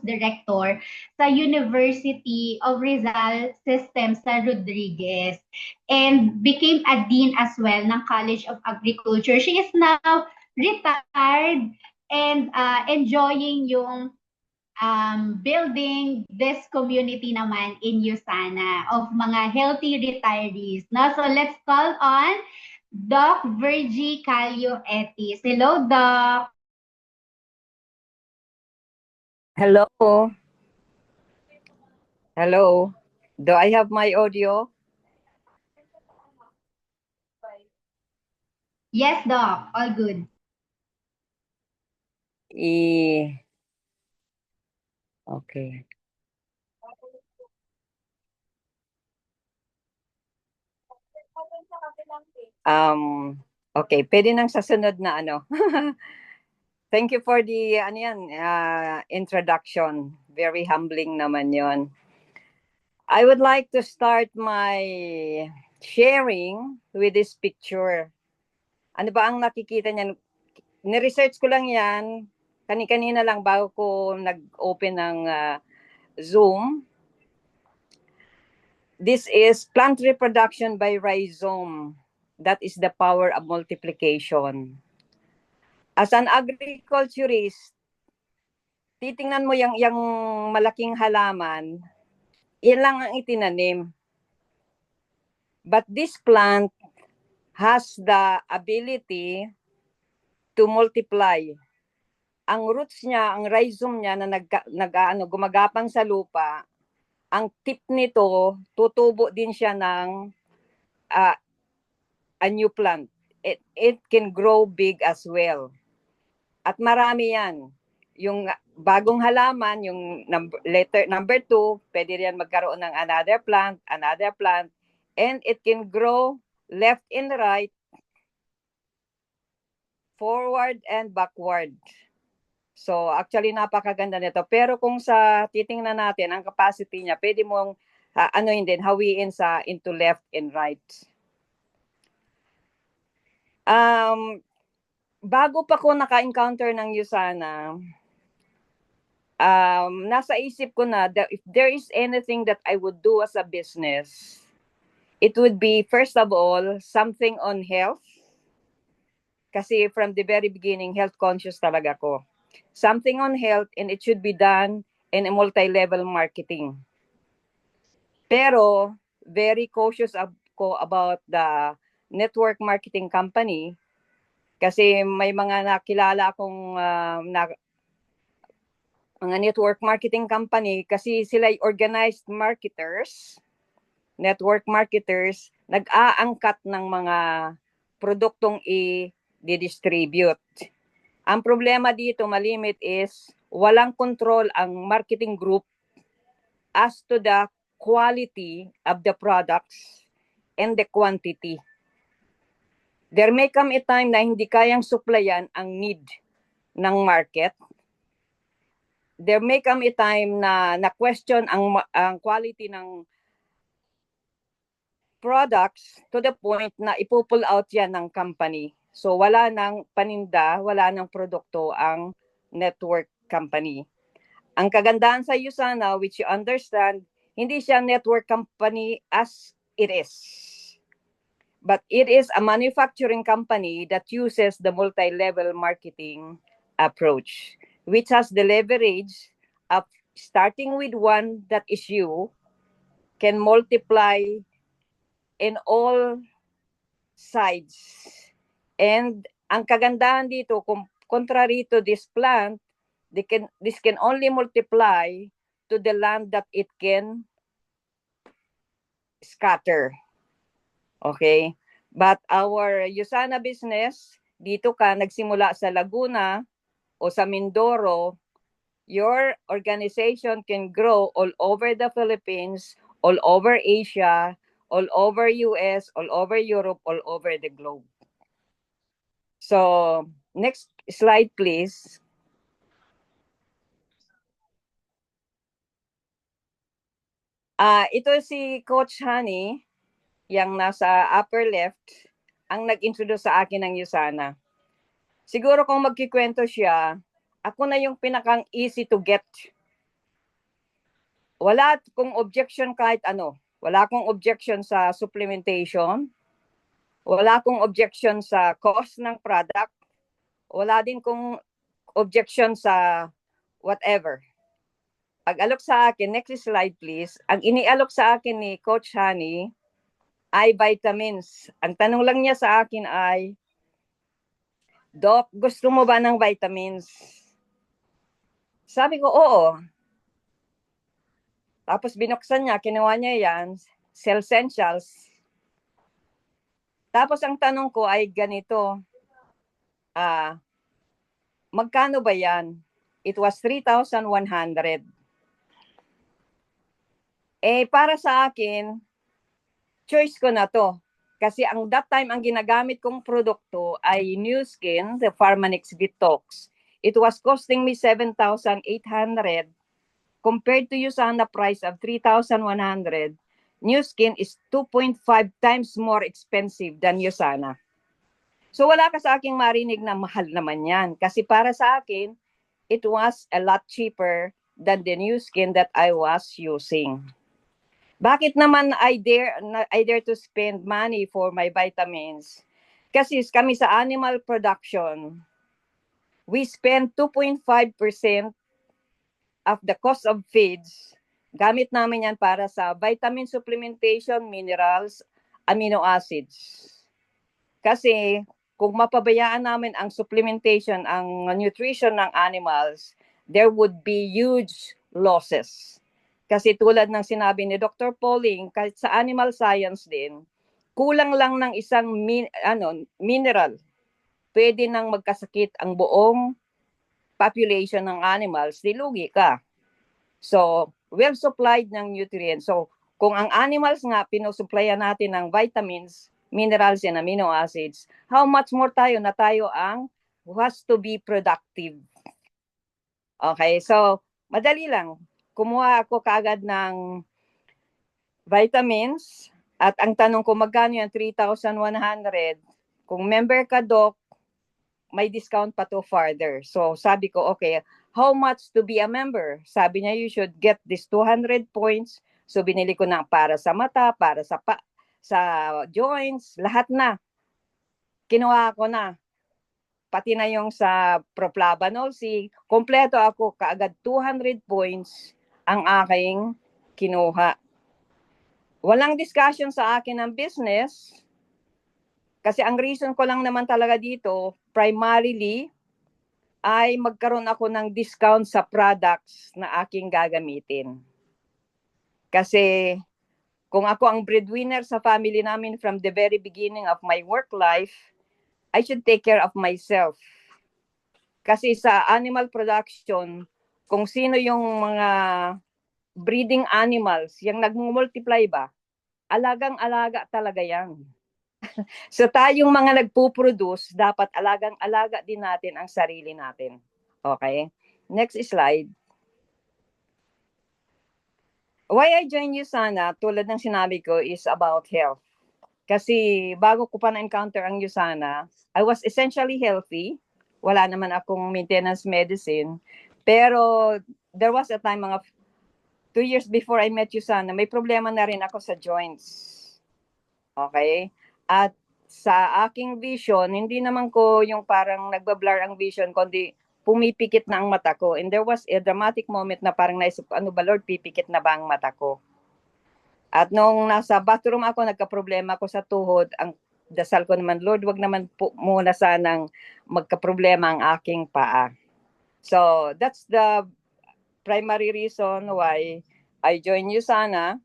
director sa University of Rizal System sa Rodriguez and became a dean as well ng College of Agriculture. She is now retired and enjoying yung building this community naman in Usana of mga healthy retirees. No? So let's call on Doc Virgie Calio Etis. Hello, Doc. Hello. Hello. Do I have my audio? Yes, Doc. All good. Okay. Okay, pwede nang sa sunod na ano. Thank you for the introduction. Very humbling naman yon. I would like to start my sharing with this picture. Ano ba ang nakikita niyan? Ni-research ko lang yan. Kani-kanina lang bago ko nag-open ng Zoom. This is plant reproduction by rhizome. That is the power of multiplication. As an agriculturist, titingnan mo yung malaking halaman, yan lang ang itinanim. But this plant has the ability to multiply. Ang roots niya, ang rhizome niya na gumagapang sa lupa, ang tip nito, tutubo din siya ng a new plant. It can grow big as well. At marami yan. Yung bagong halaman, yung number 2, pwede rin magkaroon ng another plant, and it can grow left and right, forward and backward. So actually napakaganda nito. Pero kung sa titingnan natin, ang capacity niya, pwede mong hawiin into left and right. Bago pa ko naka-encounter ng Usana, nasa isip ko na that if there is anything that I would do as a business, it would be first of all something on health. Kasi from the very beginning, health conscious talaga ko. Something on health, and it should be done in a multi-level marketing. Pero very cautious ako about the network marketing company. Kasi may mga nakilala akong mga network marketing company kasi sila organized marketers network marketers, nag-aangkat ng mga produktong i-distribute. Ang problema dito, malimit, is walang control ang marketing group as to the quality of the products and the quantity. There may come a time na hindi kayang supplyan ang need ng market. There may come a time na question ang quality ng products to the point na ipo-pull out yan ng company. So wala nang paninda, wala nang produkto ang network company. Ang kagandahan sa USANA, which you understand, hindi siya network company as it is. But it is a manufacturing company that uses the multi-level marketing approach, which has the leverage of starting with one that is you, can multiply in all sides. And ang kagandahan dito, contrary to this plant, this can only multiply to the land that it can scatter. Okay? But our USANA business, dito ka nagsimula sa Laguna o sa Mindoro, your organization can grow all over the Philippines, all over Asia, all over US, all over Europe, all over the globe. So, next slide, please. Ito si Coach Honey, yung nasa upper left, ang nag-introduce sa akin ng USANA. Siguro kung magkikwento siya, ako na yung pinakang easy to get. Wala kong objection kahit ano. Wala akong objection sa supplementation. Wala akong objection sa cost ng product. Wala din kong objection sa whatever. Pag-alok sa akin, next slide please, ang inialok sa akin ni Coach Honey ay vitamins. Ang tanong lang niya sa akin ay, Doc, gusto mo ba ng vitamins? Sabi ko, oo. Tapos binuksan niya, kinuha niya yan, Cell Essentials. Tapos ang tanong ko ay ganito, magkano ba yan? It was 3,100. Para sa akin, choice ko na to. Kasi that time, ang ginagamit kong produkto ay New Skin, the Pharmanix Detox. It was costing me 7,800 compared to USANA price of 3,100. New Skin is 2.5 times more expensive than USANA. So wala ka sa aking marinig na mahal naman yan. Kasi para sa akin, it was a lot cheaper than the New Skin that I was using. Bakit naman I dare to spend money for my vitamins? Kasi kami sa animal production, we spend 2.5% of the cost of feeds. Gamit namin yan para sa vitamin supplementation, minerals, amino acids. Kasi kung mapabayaan namin ang supplementation, ang nutrition ng animals, there would be huge losses. Kasi tulad ng sinabi ni Dr. Pauling, kahit sa animal science din, kulang lang ng isang mineral, pwede nang magkasakit ang buong population ng animals, dilugi ka. So, well supplied ng nutrients. So, kung ang animals nga, pinusupplyan natin ng vitamins, minerals, and amino acids, how much more tayo na tayo ang has to be productive. Okay, so, madali lang. Kumuha ako kaagad ng vitamins at ang tanong ko magkano yan, 3,100. Kung member ka, Doc, may discount pa to further. So sabi ko, okay, how much to be a member? Sabi niya, you should get this 200 points. So binili ko na para sa mata, para sa joints, lahat na. Kinuha ko na. Pati na yung sa Proflavanol C, kompleto ako, kaagad 200 points ang aking kinuha. Walang discussion sa akin ng business kasi ang reason ko lang naman talaga dito, primarily, ay magkaroon ako ng discount sa products na aking gagamitin. Kasi kung ako ang breadwinner sa family namin from the very beginning of my work life, I should take care of myself. Kasi sa animal production, kung sino yung mga breeding animals, yung nag-multiply ba, alagang-alaga talaga yan. So tayong mga nagpo-produce, dapat alagang-alaga din natin ang sarili natin. Okay? Next slide. Why I joined USANA, tulad ng sinabi ko, is about health. Kasi bago ko pa na-encounter ang USANA, I was essentially healthy. Wala naman akong maintenance medicine. Pero there was a time, mga 2 years before I met USANA, may problema na rin ako sa joints. Okay? At sa aking vision, hindi naman ko yung parang nagbablur ang vision, kundi pumipikit na ang mata ko. And there was a dramatic moment na parang naisip ko, ano ba Lord, pipikit na ba ang mata ko? At nung nasa bathroom ako, nagka-problema ako sa tuhod, ang dasal ko naman, Lord, wag naman po muna sanang magka-problema ang aking paa. So, that's the primary reason why I joined USANA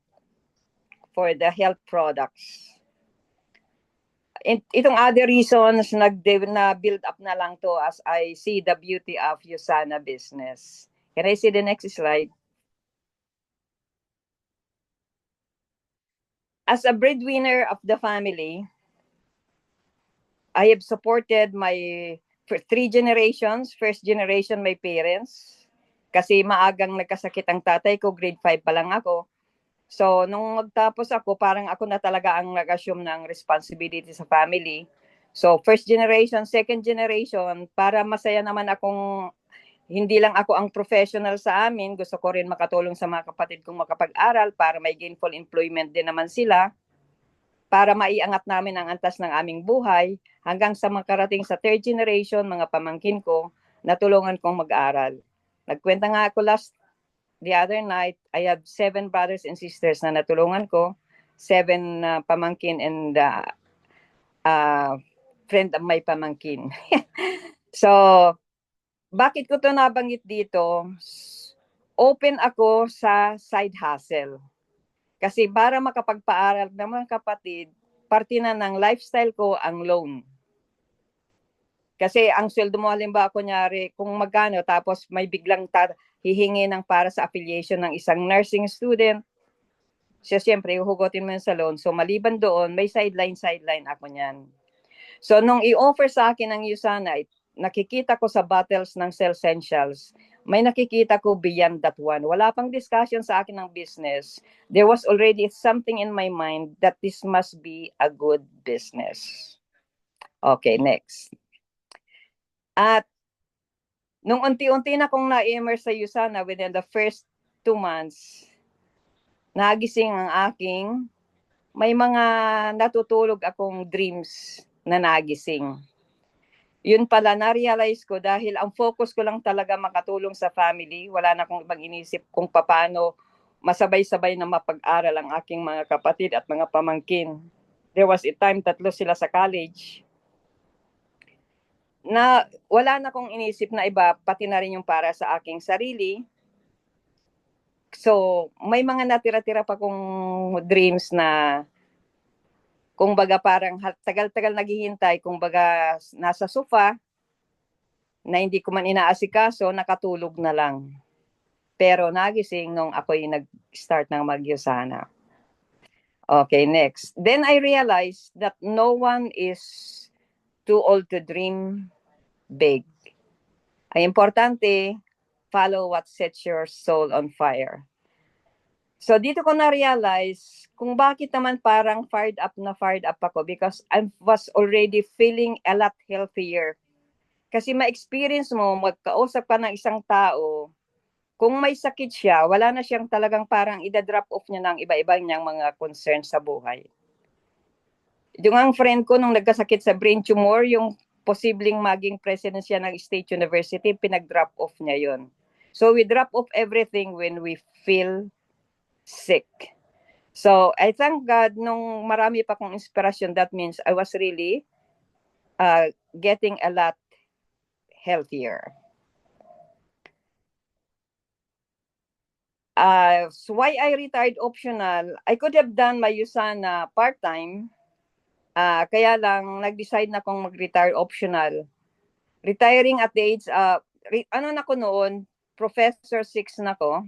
for the health products. Itong other reasons, na-build up na lang to as I see the beauty of USANA business. Can I see the next slide? As a breadwinner of the family, I have supported my for 3 generations. First generation, my parents. Kasi maagang nagkasakit ang tatay ko, grade 5 pa lang ako. So, nung magtapos ako, parang ako na talaga ang nag-assume ng responsibility sa family. So, first generation, second generation, para masaya naman akong, hindi lang ako ang professional sa amin, gusto ko rin makatulong sa mga kapatid kong makapag-aral para may gainful employment din naman sila, para maiangat namin ang antas ng aming buhay, hanggang sa makarating sa third generation, mga pamangkin ko, natulungan kong mag-aral. Nagkwenta nga ako the other night, I have 7 brothers and sisters na natulungan ko, 7 pamangkin and friend of my pamangkin. So, bakit ko to nabanggit dito? Open ako sa side hustle. Kasi para makapagpaaral ng mga kapatid, parte na ng lifestyle ko ang loan. Kasi ang sweldo mo, halimbawa, kunyari, kung magkano, tapos may biglang hihingi ng para sa affiliation ng isang nursing student, siya siyempre, huhugutin mo yun sa loan. So, maliban doon, may sideline ako niyan. So, nung i-offer sa akin ng USANA, nakikita ko sa battles ng Cellsentials, may nakikita ko beyond that one. Wala pang discussion sa akin ng business. There was already something in my mind that this must be a good business. Okay, next. At nung unti-unti na kong na-immerse sa USANA within the first 2 months, nagising ang aking, may mga natutulog akong dreams na nagising. Yun pala, na-realize ko dahil ang focus ko lang talaga makatulong sa family. Wala na akong ibang inisip kung paano masabay-sabay na mapag-aral ang aking mga kapatid at mga pamangkin. There was a time 3 sila sa college, na wala na akong inisip na iba, pati na rin yung para sa aking sarili. So, may mga natira-tira pa kong dreams na, kung baga parang tagal-tagal naghihintay, kung baga nasa sofa, na hindi ko man inaasikaso, nakatulog na lang. Pero nagising nung ako'y nag-start ng mag-USANA. Okay, next. Then I realized that no one is too old to dream big. Ang importante, follow what sets your soul on fire. So dito ko na-realize kung bakit naman parang fired up ako, because I was already feeling a lot healthier. Kasi ma-experience mo, magkausap ka ng isang tao, kung may sakit siya, wala na siyang talagang parang ida-drop off niya ng iba-ibang niyang mga concern sa buhay. Yung ang friend ko nung nagkasakit sa brain tumor, yung posibleng maging president siya ng State University, pinag-drop off niya yon. So we drop off everything when we feel sick. So I thank God nung marami pa kong inspiration, that means I was really getting a lot healthier. So why I retired optional? I could have done my USANA part-time. Kaya lang, nag-decide na akong mag-retire optional. Retiring at the age, ano na ko noon, Professor 6 na ko.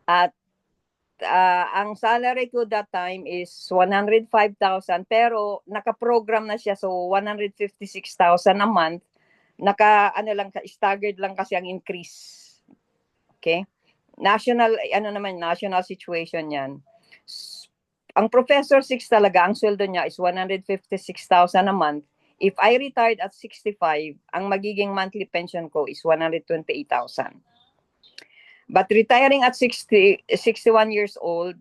At ang salary ko that time is 105,000 pero naka-program na siya, so 156,000 a month. Staggered lang kasi ang increase. Okay? National situation yan. Ang Professor 6 talaga, ang sweldo niya is 156,000 a month. If I retired at 65, ang magiging monthly pension ko is 128,000. But retiring at 61 years old,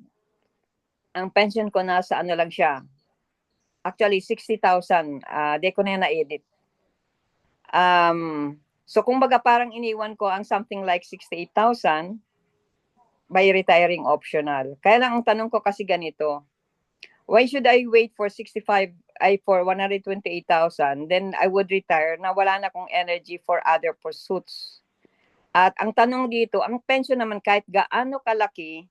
ang pension ko nasa ano lang siya. Actually, 60,000. Di ko na na-edit. So kung baga parang iniwan ko ang something like 68,000 by retiring optional. Kaya lang ang tanong ko kasi ganito, why should I wait for 128,000, then I would retire na wala na akong energy for other pursuits. At ang tanong dito, ang pension naman kahit gaano kalaki,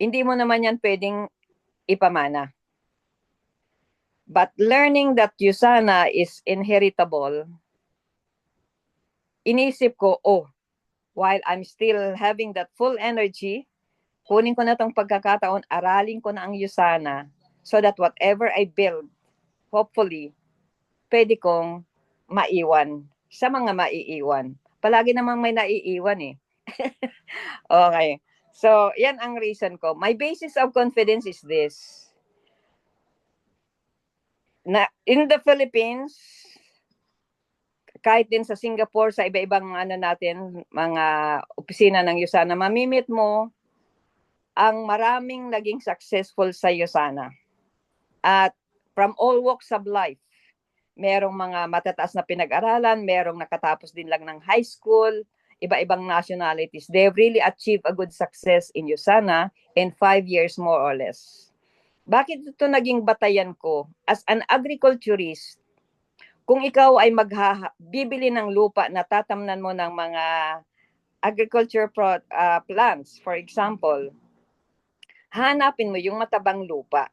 hindi mo naman yan pwedeng ipamana. But learning that USANA is inheritable, inisip ko, while I'm still having that full energy, kunin ko na tong pagkakataon, aralin ko na ang USANA so that whatever I build, hopefully, pwede kong maiwan sa mga maiiwan. Palagi namang may naiiwan eh. Okay. So, yan ang reason ko. My basis of confidence is this. Na in the Philippines, kahit din sa Singapore, sa iba-ibang mga opisina ng USANA, mamimit mo ang maraming naging successful sa USANA. At from all walks of life, merong mga matataas na pinag-aralan, merong nakatapos din lang ng high school, iba-ibang nationalities. They've really achieved a good success in USANA in 5 years more or less. Bakit ito naging batayan ko? As an agriculturist, kung ikaw ay bibili ng lupa na tatamnan mo ng mga agriculture plants, for example, hanapin mo yung matabang lupa.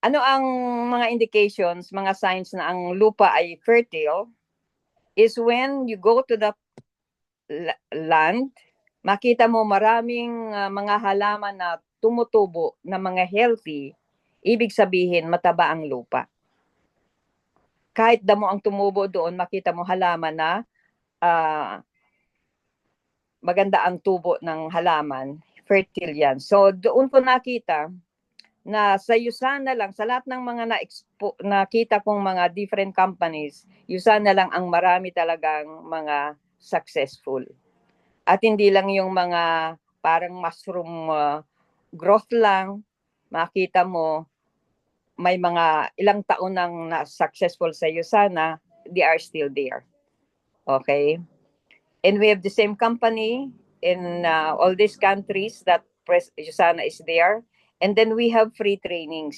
Ano ang mga indications, mga signs na ang lupa ay fertile is when you go to the land, makita mo maraming mga halaman na tumutubo na mga healthy, ibig sabihin mataba ang lupa. Kahit damo ang tumubo doon, makita mo halaman na maganda ang tubo ng halaman, fertile yan. So doon ko nakita na sa USANA lang, sa lahat ng mga nakita kong mga different companies, USANA lang ang marami talagang mga successful. At hindi lang yung mga parang mushroom growth lang, makita mo may mga ilang taon nang successful sa USANA, they are still there. Okay? And we have the same company in all these countries that USANA is there. And then we have free trainings.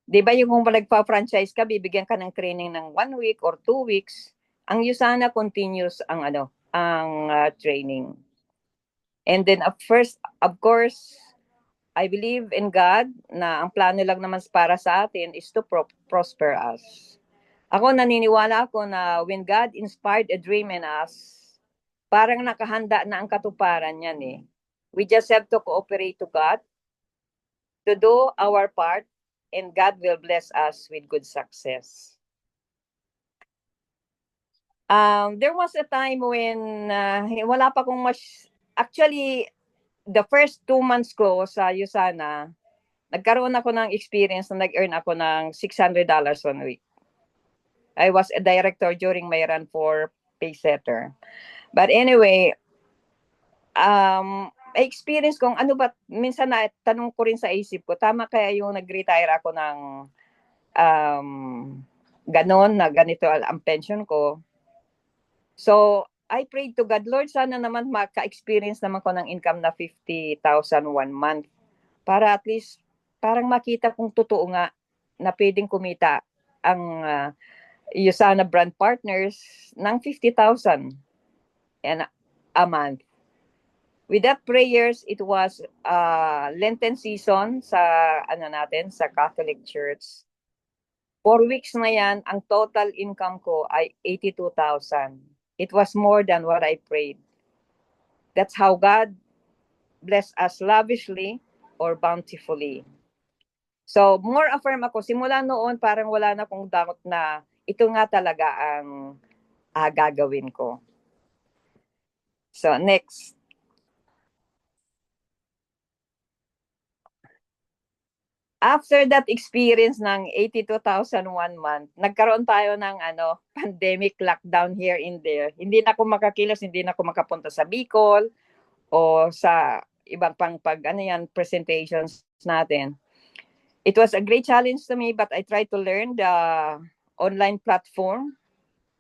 Di ba yung kung nagpa-franchise ka, bibigyan ka ng training ng 1 week or 2 weeks. Ang USANA continues ang training. And then of course, I believe in God na ang plano lang naman para sa atin is to prosper us. Ako naniniwala ako na when God inspired a dream in us, parang nakahanda na ang katuparan niyan eh. We just have to cooperate to God, to do our part, and God will bless us with good success. There was a time when wala pa akong actually, the first 2 months ko sa USANA, nagkaroon ako ng experience na nag-earn ako ng $600 1 week. I was a director during my run for Paysetter. But anyway, experience kong ano ba, minsan na tanong ko rin sa isip ko, tama kaya yung nag-retire ako ng ganon na ganito ang pension ko. So, I prayed to God, Lord, sana naman maka-experience naman ko ng income na 50,000 1 month para at least parang makita kong totoo nga na pwedeng kumita ang USANA brand partners ng 50,000 and a month. With that prayers, it was Lenten season sa sa Catholic Church. 4 weeks na yan, ang total income ko ay 82,000. It was more than what I prayed. That's how God blessed us lavishly or bountifully. So, more affirm ako. Simula noon, parang wala na akong doubt na ito nga talaga ang gagawin ko. So, next. After that experience ng 82,000 1 month, nagkaroon tayo ng pandemic lockdown here and there. Hindi na ako makakilos, hindi na ako makapunta sa Bicol o sa ibang pang presentations natin. It was a great challenge to me, but I tried to learn the online platform.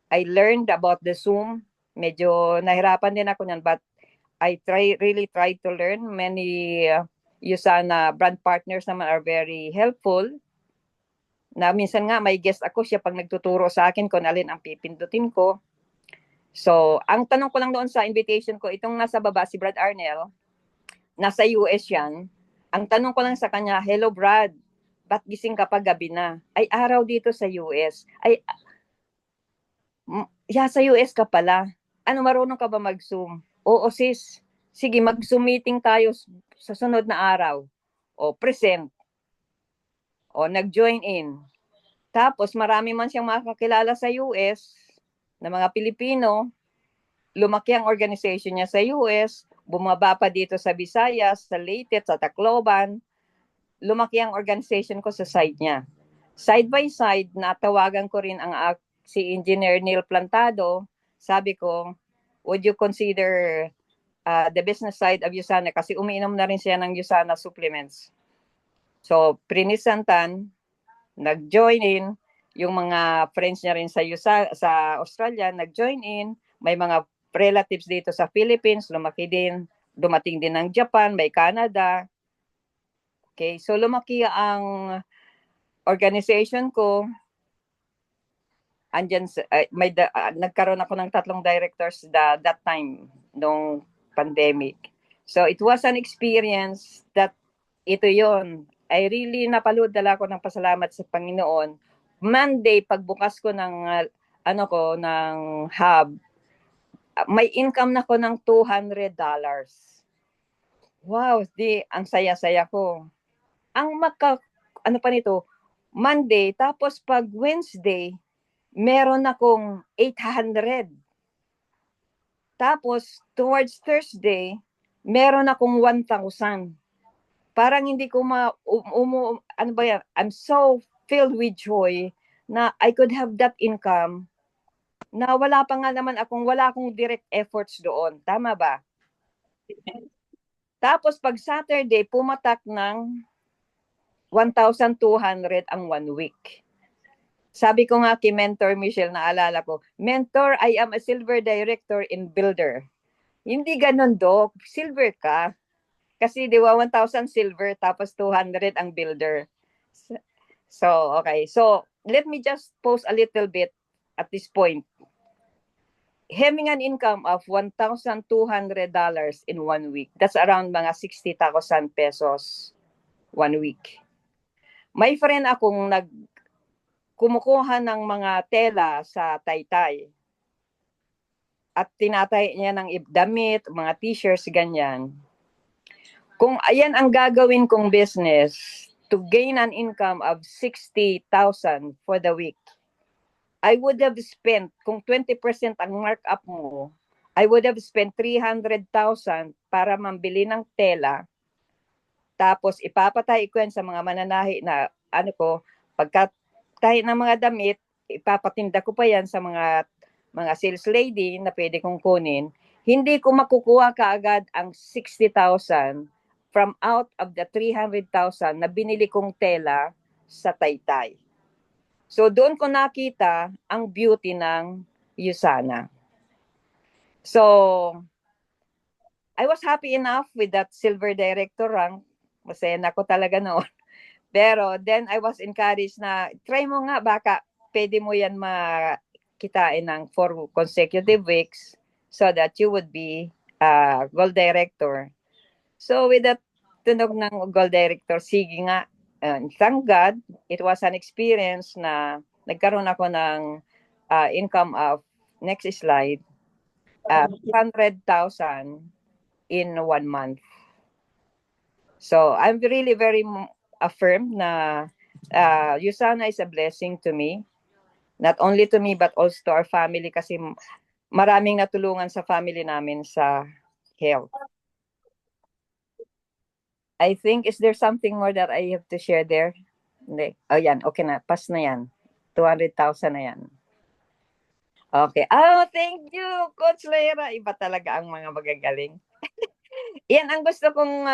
I learned about the Zoom. Medyo nahirapan din ako niyan, but I really tried to learn. Many USANA brand partners naman are very helpful. Na minsan nga may guest ako, siya pag nagtuturo sa akin kung alin ang pipindutin ko. So, ang tanong ko lang doon sa invitation ko, itong nasa baba, si Brad Arnel, nasa US yan. Ang tanong ko lang sa kanya, hello Brad, ba't gising ka pa gabi na? Ay, araw dito sa US. Ay, sa US ka pala. Ano, marunong ka ba mag-Zoom? Oo sis, sige mag-Zoom meeting tayo sa sunod na araw. O present. O nag-join in. Tapos marami man siyang makakilala sa US na mga Pilipino. Lumaki ang organization niya sa US. Bumaba pa dito sa Visayas, sa Leyte, sa Tacloban. Lumaki ang organization ko sa side niya. Side by side, natawagan ko rin si Engineer Neil Plantado. Sabi ko, would you consider the business side of USANA? Kasi umiinom na rin siya ng USANA supplements. So, prinisantan, nag-join in. Yung mga friends niya rin sa Australia, nag-join in. May mga relatives dito sa Philippines, dumating din ng Japan, may Canada. Okay, so lumaki ang organization ko. Nagkaroon ako ng 3 directors that time nung pandemic. So it was an experience that ito yon. I really napaludala ako ng pasalamat sa Panginoon. Monday, pagbukas ko ng ng hub, may income na ko ng $200. Wow, ang saya-saya ko. Monday, tapos pag Wednesday, meron akong 800. Tapos, towards Thursday, meron akong 1,000. Parang hindi ko I'm so filled with joy na I could have that income na wala akong direct efforts doon. Tama ba? Tapos, pag Saturday, pumatak ng 1,200 ang 1 week. Sabi ko nga kay Mentor Michelle, naalala ko, Mentor, I am a silver director in Builder. Hindi ganun, Doc. Silver ka. Kasi di ba 1,000 silver tapos 200 ang Builder. So, okay. So, let me just pause a little bit at this point. Having an income of $1,200 in 1 week, that's around mga 60,000 pesos 1 week. May friend akong kumukuha ng mga tela sa Taytay. At tinatay niya ng damit, mga t-shirts, ganyan. Kung ayan ang gagawin kong business to gain an income of 60,000 for the week, I would have spent, kung 20% ang markup mo, I would have spent 300,000 para mambili ng tela. Tapos ipapatay ko yan sa mga mananahi na pagkatahi ng mga damit, ipapatinda ko pa yan sa mga sales lady na pwede kong kunin. Hindi ko makukuha kaagad ang 60,000 from out of the 300,000 na binili kong tela sa Taytay. So doon ko nakita ang beauty ng USANA. So I was happy enough with that silver director rank. Masaya na ako talaga noon. Pero then I was encouraged na try mo nga, baka pwede mo yan makitain ng 4 consecutive weeks so that you would be gold director. So with that tunog ng gold director, sige nga, thank God, it was an experience na nagkaroon ako ng income of, next slide, 200,000 in 1 month. So I'm really very affirmed na USANA is a blessing to me. Not only to me but also to our family kasi maraming natulungan sa family namin sa health. I think, is there something more that I have to share there? Hindi. Oh, yan. Okay na. Pass na yan. 200,000 na yan. Okay. Oh, thank you, Coach Lera. Iba talaga ang mga magagaling. Yan ang gusto kong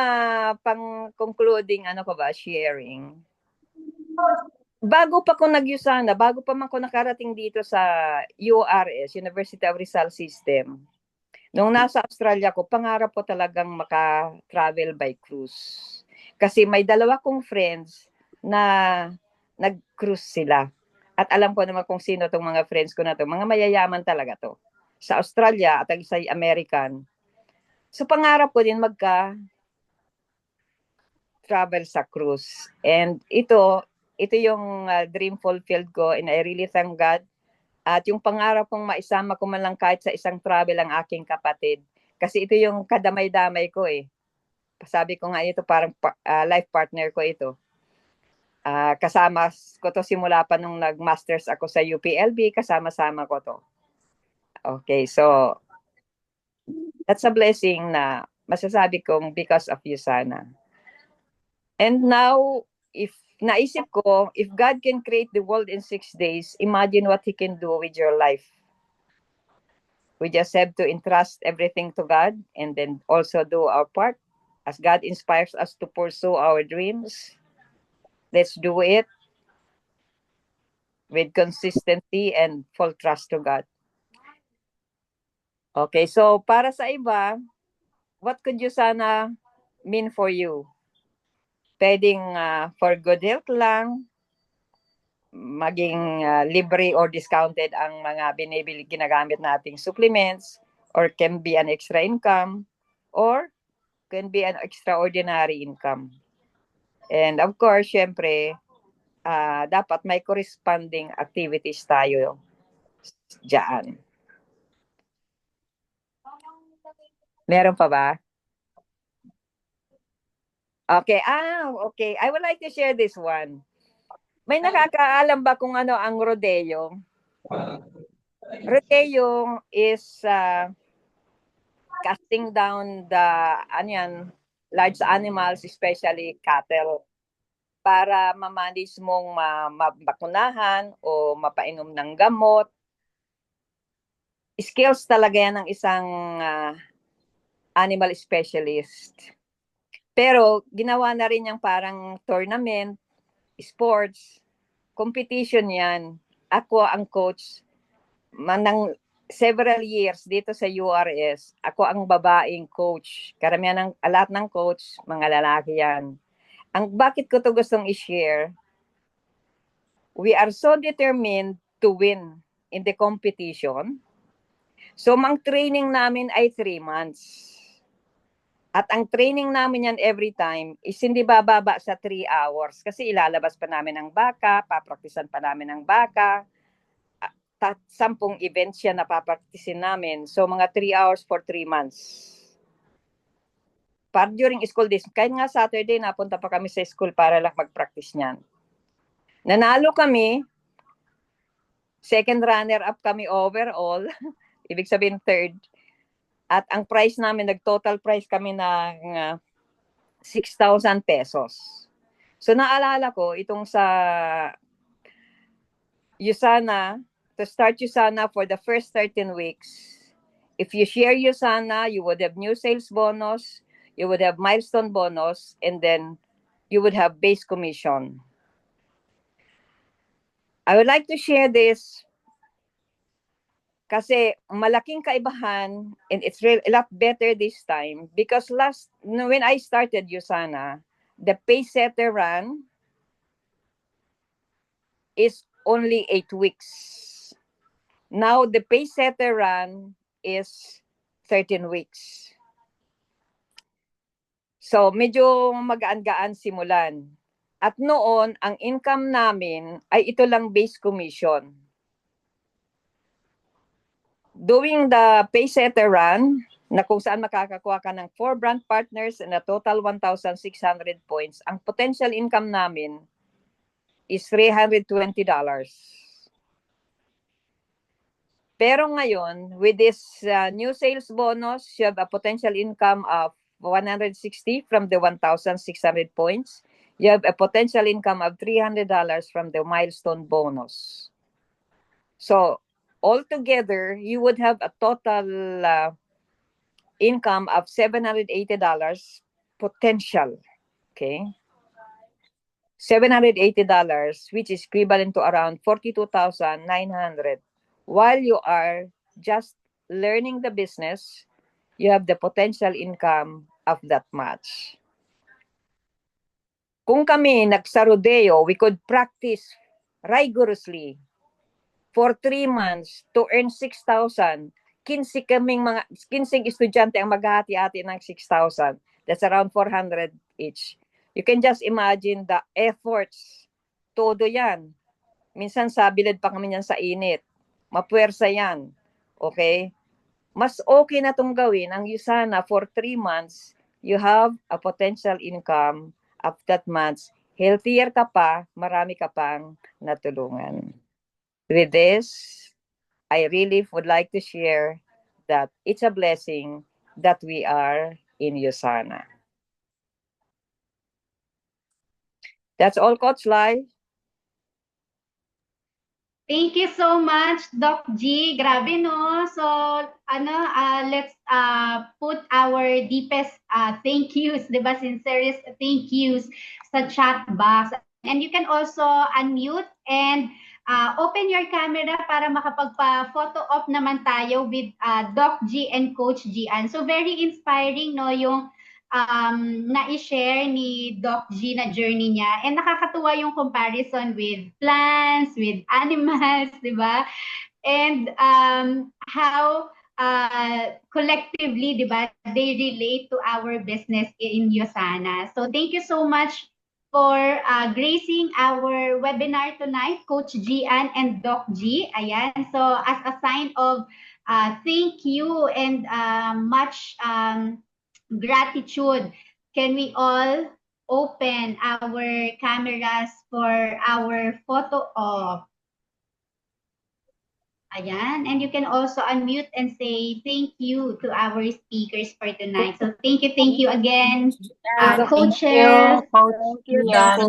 pang-concluding, sharing. Bago pa ko nag-USANA, bago pa man ko nakarating dito sa URS, University of Rizal System, nung nasa Australia ko, pangarap ko talagang maka-travel by cruise. Kasi may dalawa kong friends na nag-cruise sila. At alam ko naman kung sino tong mga friends ko na to. Mga mayayaman talaga to. Sa Australia at sa American. So pangarap ko din magka-travel sa cruise. And ito yung dream fulfilled ko, and I really thank God. At yung pangarap kong maisama ko man lang kahit sa isang travel ang aking kapatid. Kasi ito yung kadamay-damay ko eh. Sabi ko nga ito parang life partner ko ito. Kasama ko to simula pa nung nag-masters ako sa UPLB, kasama-sama ko to. Okay, so that's a blessing na masasabi kong because of USANA. And now, if naisip ko, if God can create the world in 6 days, imagine what He can do with your life. We just have to entrust everything to God and then also do our part. As God inspires us to pursue our dreams, let's do it with consistency and full trust to God. Okay, so para sa iba, what could USANA mean for you? Pwedeng for good health lang, maging libre or discounted ang mga ginagamit nating supplements, or can be an extra income, or can be an extraordinary income. And of course, syempre, dapat may corresponding activities tayo dyan. Meron pa ba? Okay, okay. I would like to share this one. May nakakaalam ba kung ano ang rodeo? Rodeo is casting down the large animals, especially cattle, para ma-manage mong mabakunahan o mapainom ng gamot. Skills talaga yan ng isang animal specialist. Pero ginawa na rin yung parang tournament, sports, competition yan. Ako ang coach manang several years dito sa URS. Ako ang babaeng coach. Karamihan lahat ng coach, mga lalaki yan. Bakit ko to gustong i-share, we are so determined to win in the competition. So, ang training namin ay 3 months. At ang training namin yan every time is hindi bababa sa 3 hours. Kasi ilalabas pa namin ang baka, papraktisan pa namin ang baka. 10 events yan na papraktisin namin. So, mga 3 hours for 3 months. During school days, kahit nga Saturday, napunta pa kami sa school para lang mag-practice niyan. Nanalo kami, second runner-up kami overall, ibig sabihin third. At ang price namin, nag-total price kami ng 6,000 pesos. So naalala ko, itong sa USANA, to start USANA for the first 13 weeks, if you share USANA, you would have new sales bonus, you would have milestone bonus, and then you would have base commission. I would like to share this kasi malaking kaibahan, and it's a lot better this time because when I started USANA, the pace setter run is only 8 weeks. Now, the Paysetter run is 13 weeks. So, medyo magaan-gaan simulan. At noon, ang income namin ay ito lang base commission. Doing the Paysetter run, na kung saan makakakuha ka ng 4 brand partners and a total 1,600 points, ang potential income namin is $320. Pero ngayon, with this new sales bonus, you have a potential income of 160 from the 1,600 points. You have a potential income of $300 from the milestone bonus. So, altogether, you would have a total income of $780 potential. Okay? $780, which is equivalent to around 42,900. While you are just learning the business, you have the potential income of that much. Kung kami nagsa-rodeo, we could practice rigorously for 3 months to earn 6,000. 15 estudyante ang maghahati-hati ng 6,000. That's around 400 each. You can just imagine the efforts. Todo yan. Minsan sabilad pa kami yan sa init. Mapuwersa yan. Okay? Mas okay na itong gawin ang USANA for 3 months. You have a potential income of that month. Healthier ka pa, marami ka pang natulungan. With this, I really would like to share that it's a blessing that we are in USANA. That's all, Coach Lai. Thank you so much, Doc G. Grabe, no? So, let's put our deepest thank yous, di ba? Sincerest thank yous sa chat box. And you can also unmute and open your camera para makapagpa-photo op naman tayo with Doc G and Coach Gian. So, very inspiring, no? Yung na-share ni Doc G na journey niya. And nakakatuwa yung comparison with plants, with animals, di ba? And how collectively, di ba, they relate to our business in USANA. So thank you so much for gracing our webinar tonight, Coach Gian and Doc G. Ayan. So as a sign of thank you and much gratitude, can we all open our cameras for our photo op? Ayan. And you can also unmute and say thank you to our speakers for tonight. So thank you again, coaches. Thank you, Doc.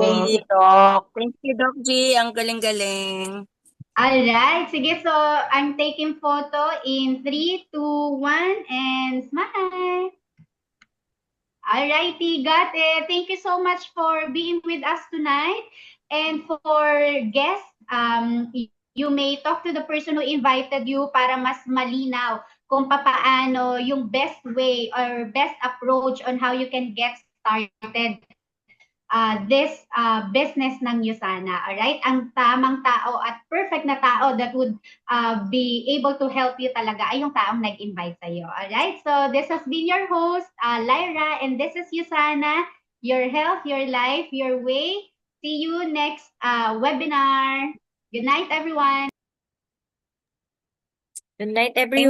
Thank you, Doc. Thank you, Doc G. Ang galing-galing. Alright. Sige, so I'm taking photo in 3, 2, 1, and smile. Alrighty, got it. Thank you so much for being with us tonight. And for guests, you may talk to the person who invited you para mas malinaw kung papaano yung best way or best approach on how you can get started this business ng USANA. Alright? Ang tamang tao at perfect na tao that would be able to help you talaga ay yung taong nag-invite sa'yo. Alright? So this has been your host, Lyra, and this is USANA, your health, your life, your way. See you next webinar. Good night, everyone. Good night, everyone.